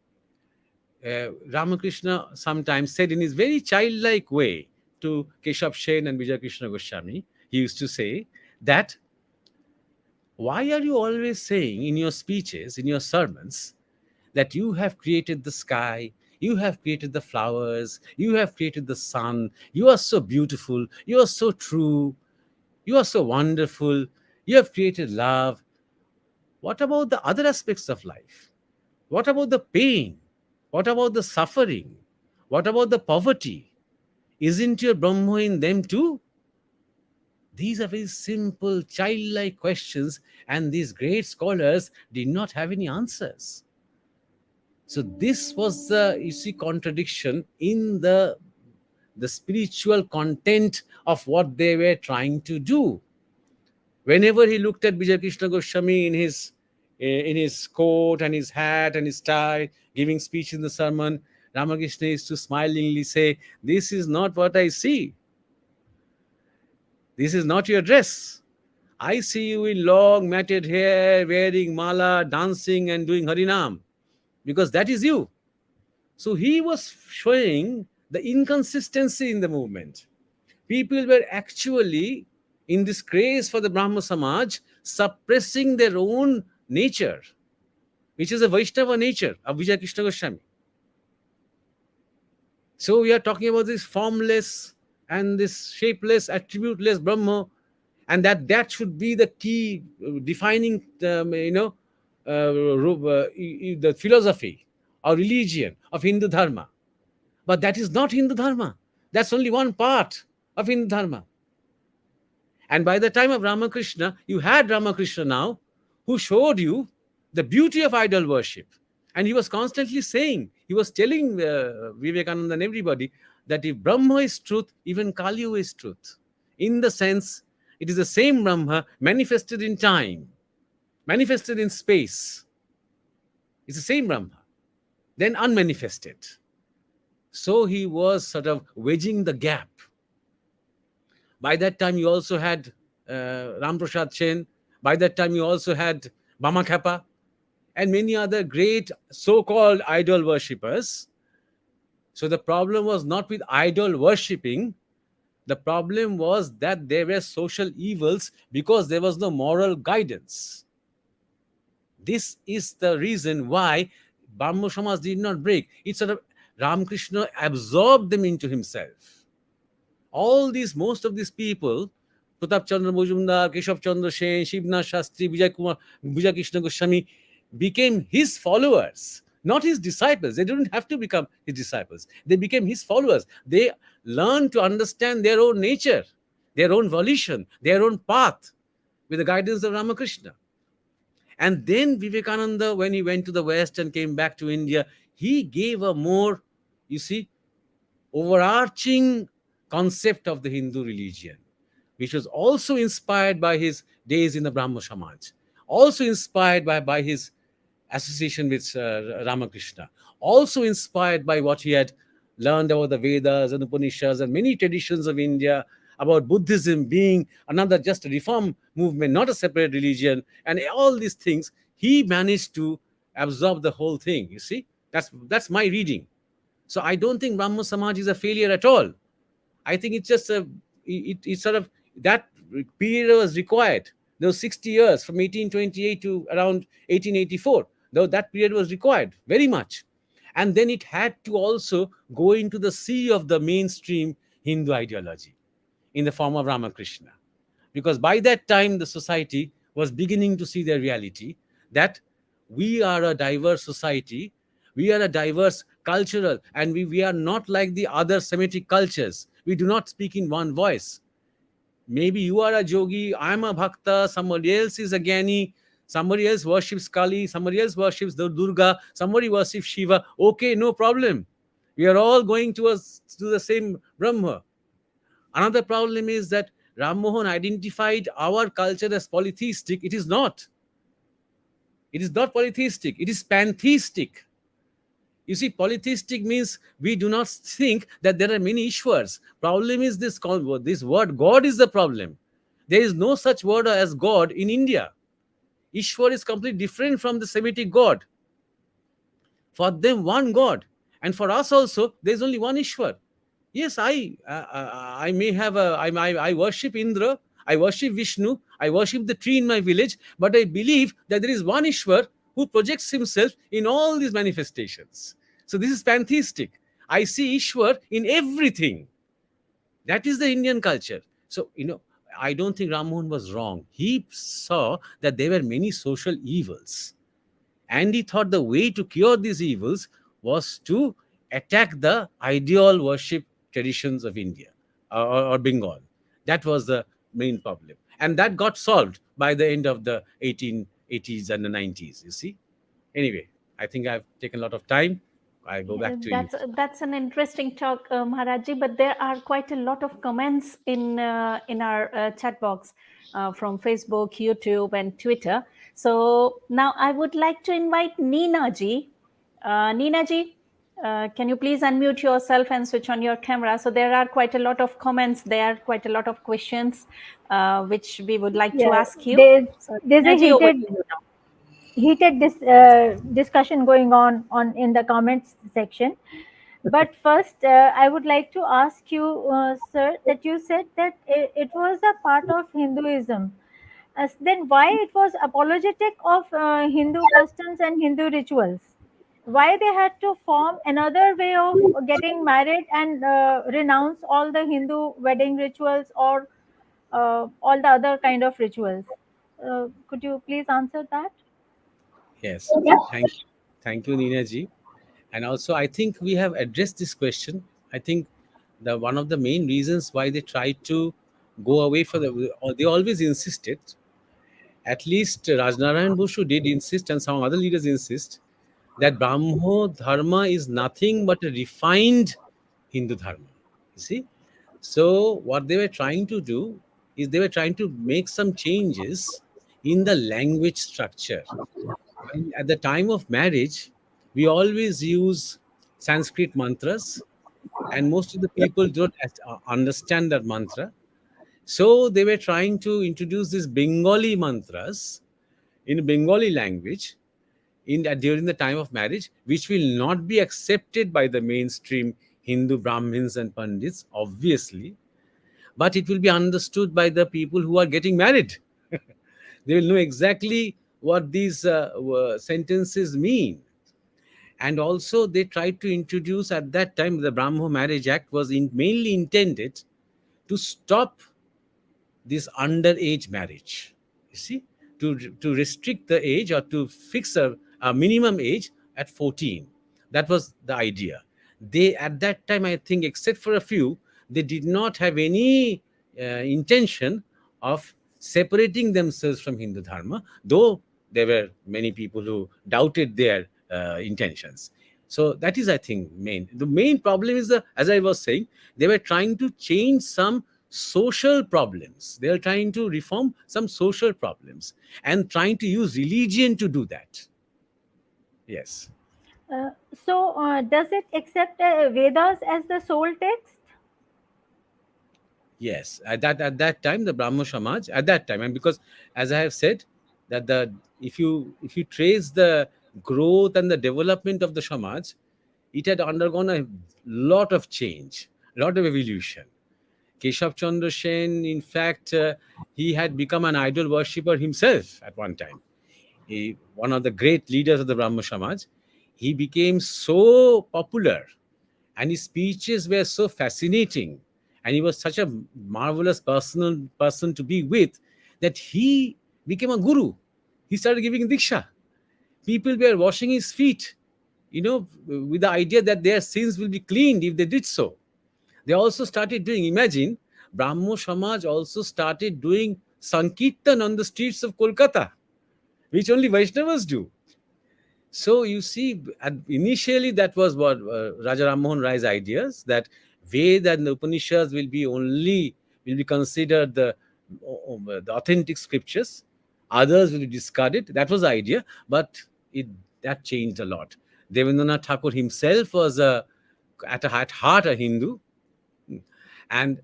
Ramakrishna sometimes said in his very childlike way to Keshav Sen and Vijay Krishna Goswami, he used to say that, why are you always saying in your speeches, in your sermons, that you have created the sky, you have created the flowers, you have created the sun, you are so beautiful, you are so true, you are so wonderful, you have created love. What about the other aspects of life? What about the pain? What about the suffering? What about the poverty? Isn't your Brahma in them too? These are very simple, childlike questions, and these great scholars did not have any answers. So this was the, contradiction in the spiritual content of what they were trying to do. Whenever he looked at Vijay Krishna Goswami in his coat and his hat and his tie, giving speech in the sermon, Ramakrishna used to smilingly say, this is not what I see. This is not your dress. I see you in long matted hair, wearing mala, dancing and doing Harinam, because that is you. So he was showing the inconsistency in the movement. People were actually, in this craze for the Brahma Samaj, suppressing their own nature, which is a Vaishnava nature of Vijay Krishna Goswami. So we are talking about this formless and this shapeless, attributeless Brahma, and that should be the key defining, the philosophy or religion of Hindu Dharma. But that is not Hindu Dharma. That's only one part of Hindu Dharma. And by the time of Ramakrishna, you had Ramakrishna now, who showed you the beauty of idol worship. And he was constantly saying, he was telling Vivekananda and everybody that if Brahma is truth, even Kali is truth. In the sense, it is the same Brahma manifested in time, manifested in space. It's the same Brahma, then unmanifested. So he was sort of wedging the gap. By that time, you also had Ram Prasad Sen. By that time, you also had Bama Khapa and many other great so-called idol worshippers. So the problem was not with idol worshipping, The problem was that there were social evils because there was no moral guidance. This is the reason why Brahmo Samaj did not break. It's sort of Ramakrishna absorbed them into himself. All these, most of these people, Pratap Chandra Mujumdar, Keshav Chandra Sen, Shivnath Shastri, Vijay Krishna Goswami, became his followers, not his disciples. They didn't have to become his disciples. They became his followers. They learned to understand their own nature, their own volition, their own path with the guidance of Ramakrishna. And then Vivekananda, when he went to the West and came back to India, he gave a more, you see, overarching concept of the Hindu religion, which was also inspired by his days in the Brahmo Samaj, also inspired by his association with Ramakrishna, also inspired by what he had learned about the Vedas and Upanishads and many traditions of India, about Buddhism being another just a reform movement, not a separate religion, and all these things. He managed to absorb the whole thing. You see, that's my reading. So I don't think Brahmo Samaj is a failure at all. I think it's just it sort of, that period was required. Those 60 years from 1828 to around 1884, though that period was required very much. And then it had to also go into the sea of the mainstream Hindu ideology in the form of Ramakrishna. Because by that time, the society was beginning to see their reality, that we are a diverse society, we are a diverse cultural, and we are not like the other Semitic cultures. We do not speak in one voice. Maybe you are a yogi, I'm a bhakta, somebody else is a gyani, somebody else worships Kali, somebody else worships the Durga, somebody worships Shiva. Okay, no problem. We are all going to the same Brahma. Another problem is that Ram Mohan identified our culture as polytheistic. It is not. It is not polytheistic. It is pantheistic. You see, polytheistic means we do not think that there are many Ishwars. Problem is this word God is the problem. There is no such word as God in India. Ishwar is completely different from the Semitic God. For them, one God. And for us also, there is only one Ishwar. Yes, I may have I worship Indra, I worship Vishnu, I worship the tree in my village, but I believe that there is one Ishwar who projects himself in all these manifestations. So this is pantheistic. I see Ishwar in everything. That is the Indian culture. So, I don't think Ram Mohan was wrong. He saw that there were many social evils. And he thought the way to cure these evils was to attack the ideal worship traditions of India or Bengal. That was the main problem. And that got solved by the end of the 1880s and the 90s, you see. Anyway, I think I've taken a lot of time. I go back to you. That's an interesting talk, Maharaji. But there are quite a lot of comments in our chat box from Facebook, YouTube, and Twitter. So now I would like to invite Neena ji. Neena ji, can you please unmute yourself and switch on your camera? So there are quite a lot of comments there, quite a lot of questions which we would like to ask you. There's a heated discussion going on in the comments section. But first, I would like to ask you, sir, that you said that it was a part of Hinduism. Then why it was apologetic of Hindu customs and Hindu rituals? Why they had to form another way of getting married and renounce all the Hindu wedding rituals or all the other kind of rituals? Could you please answer that? Yes. Thank you, Neena ji. And also, I think we have addressed this question. I think one of the main reasons why they tried to go away they always insisted, at least Rajnarayan Boshu did insist, and some other leaders insist, that Brahmo Dharma is nothing but a refined Hindu Dharma. You see? So what they were trying to do is they were trying to make some changes in the language structure. And at the time of marriage, we always use Sanskrit mantras, and most of the people don't understand that mantra. So they were trying to introduce these Bengali mantras in Bengali language during the time of marriage, which will not be accepted by the mainstream Hindu Brahmins and Pandits, obviously. but it will be understood by the people who are getting married. They will know exactly what these sentences mean. And also, they tried to introduce at that time the Brahmo Marriage Act was mainly intended to stop this underage marriage. You see, to restrict the age or to fix a minimum age at 14. That was the idea. They at that time, I think, except for a few, they did not have any intention of separating themselves from Hindu Dharma, though there were many people who doubted their intentions. So that is, I think, main. The main problem is, as I was saying, they were trying to change some social problems. They are trying to reform some social problems and trying to use religion to do that. Yes. So, does it accept Vedas as the sole text? Yes, at that time, the Brahmo Samaj at that time, and because, as I have said, that the if you trace the growth and the development of the Samaj, it had undergone a lot of change, a lot of evolution. Keshav Chandra Sen, in fact, he had become an idol worshipper himself at one time. One of the great leaders of the Brahmo Samaj. He became so popular and his speeches were so fascinating and he was such a marvelous person to be with that he became a guru. He started giving diksha. People were washing his feet, with the idea that their sins will be cleaned if they did so. They also started doing, imagine, Brahmo Samaj also started doing Sankirtan on the streets of Kolkata, which only Vaishnavas do. So you see, initially that was what Raja Ram Mohan Rai's ideas, that Veda and the Upanishads will be considered the authentic scriptures. Others will be discarded. That was the idea, but that changed a lot. Devendranath Thakur himself was at heart a Hindu, and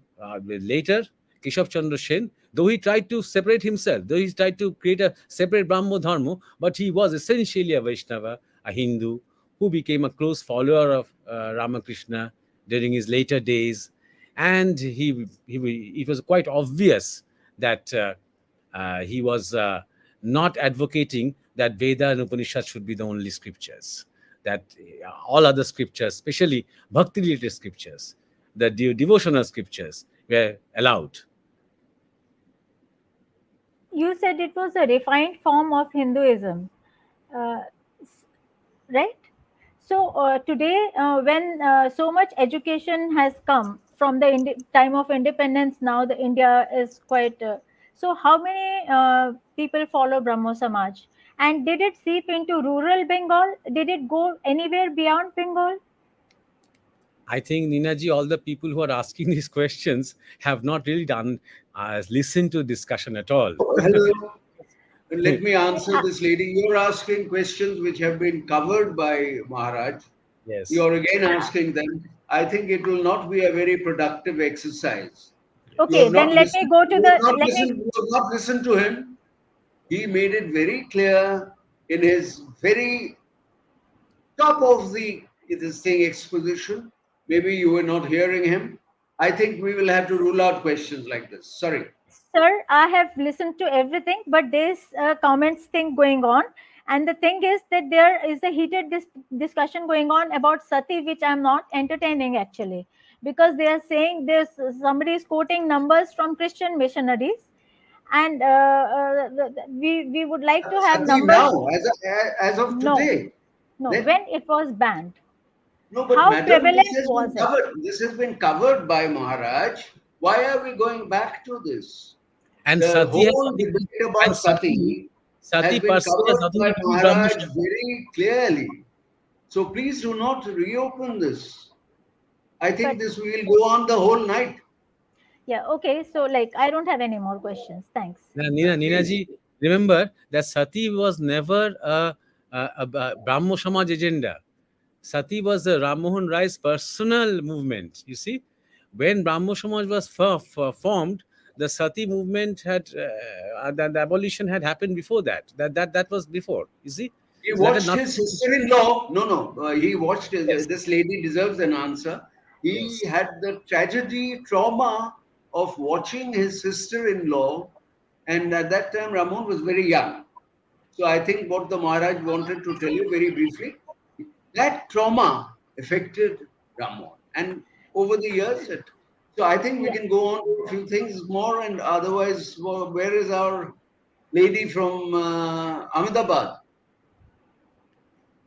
later Keshav Chandra Sen, though he tried to separate himself, though he tried to create a separate Brahmo Dharma, but he was essentially a Vaishnava, a Hindu, who became a close follower of Ramakrishna during his later days. And it was quite obvious that he was not advocating that Veda and Upanishad should be the only scriptures, that all other scriptures, especially bhakti-related scriptures, the devotional scriptures, were allowed. You said it was a refined form of Hinduism, uh, right? So today, when so much education has come from the time of independence, now the India is quite. So, how many people follow Brahmo Samaj? And did it seep into rural Bengal? Did it go anywhere beyond Bengal? I think, Ninaji, all the people who are asking these questions have not really listened to discussion at all. Hello. Let me answer this lady. You're asking questions which have been covered by Maharaj. Yes. You're again asking them. I think it will not be a very productive exercise. Okay, then let me go to the. You have not listened to him. He made it very clear in his very top of this thing exposition. Maybe you were not hearing him. I think we will have to rule out questions like this. Sorry. Sir, I have listened to everything, but there's a comments thing going on. And the thing is that there is a heated discussion going on about sati, which I'm not entertaining actually, because they are saying there's somebody is quoting numbers from Christian missionaries, and we would like to have Sati numbers now, as of today. No, when it was banned. No, but How madam, prevalent was it? This has been covered by Maharaj. Why are we going back to this? And The Sati whole debate about Sati has been covered by Maharaj very clearly. So please do not reopen this. I think this will go on the whole night. Yeah, okay. So, I don't have any more questions. Thanks. Ninaji, remember that Sati was never a Brahmo Samaj agenda. Sati was the Ram Mohan Rai's personal movement. You see, when Brahmo Samaj was formed, the Sati movement had the abolition had happened before that. That was before. You see, he watched his sister-in-law. No. He watched. Yes. This lady deserves an answer. He had the tragedy, trauma of watching his sister-in-law, and at that time Ramon was very young. So I think what the Maharaj wanted to tell you very briefly, that trauma affected Ramon, and over the years, so I think we can go on to a few things more, and otherwise, where is our lady from Ahmedabad?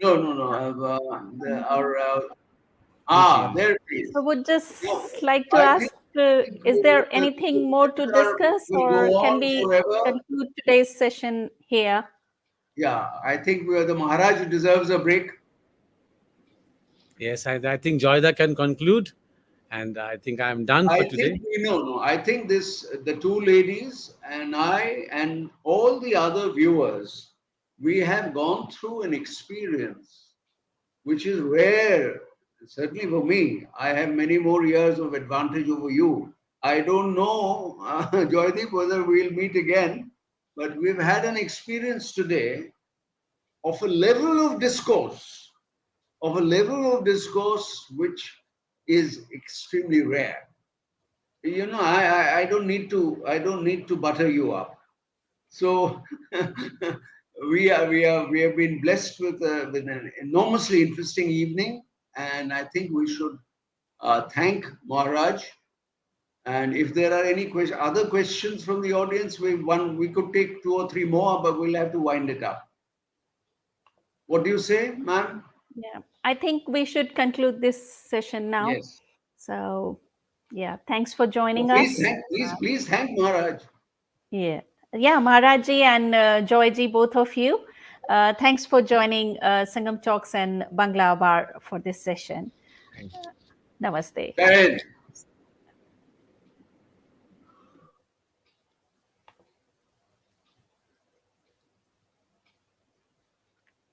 No. There it is. So would just No, like to I ask, think is there anything more to discuss, will or go can on we forever. conclude today's session here? Yeah, I think we are the Maharaj who deserves a break. Yes, I think Joyda can conclude, and I think I'm done for I today. think no. I think the two ladies and I and all the other viewers, we have gone through an experience which is rare. Certainly for me, I have many more years of advantage over you. I don't know, Joydeep, whether we'll meet again, but we've had an experience today of a level of discourse, which is extremely rare. You know, I don't need to butter you up. So we have been blessed with an enormously interesting evening, and I think we should thank Maharaj. And if there are any other questions from the audience, we could take 2 or 3 more, but we'll have to wind it up. What do you say, ma'am? Yeah, I think we should conclude this session now. Yes. So, yeah, thanks for joining Please us. thank, please thank Maharaj. Yeah, Maharajji and Joyji, both of you. Thanks for joining Sangam Talks and Bangla Abar for this session. Thank you. Namaste. Jai Hind.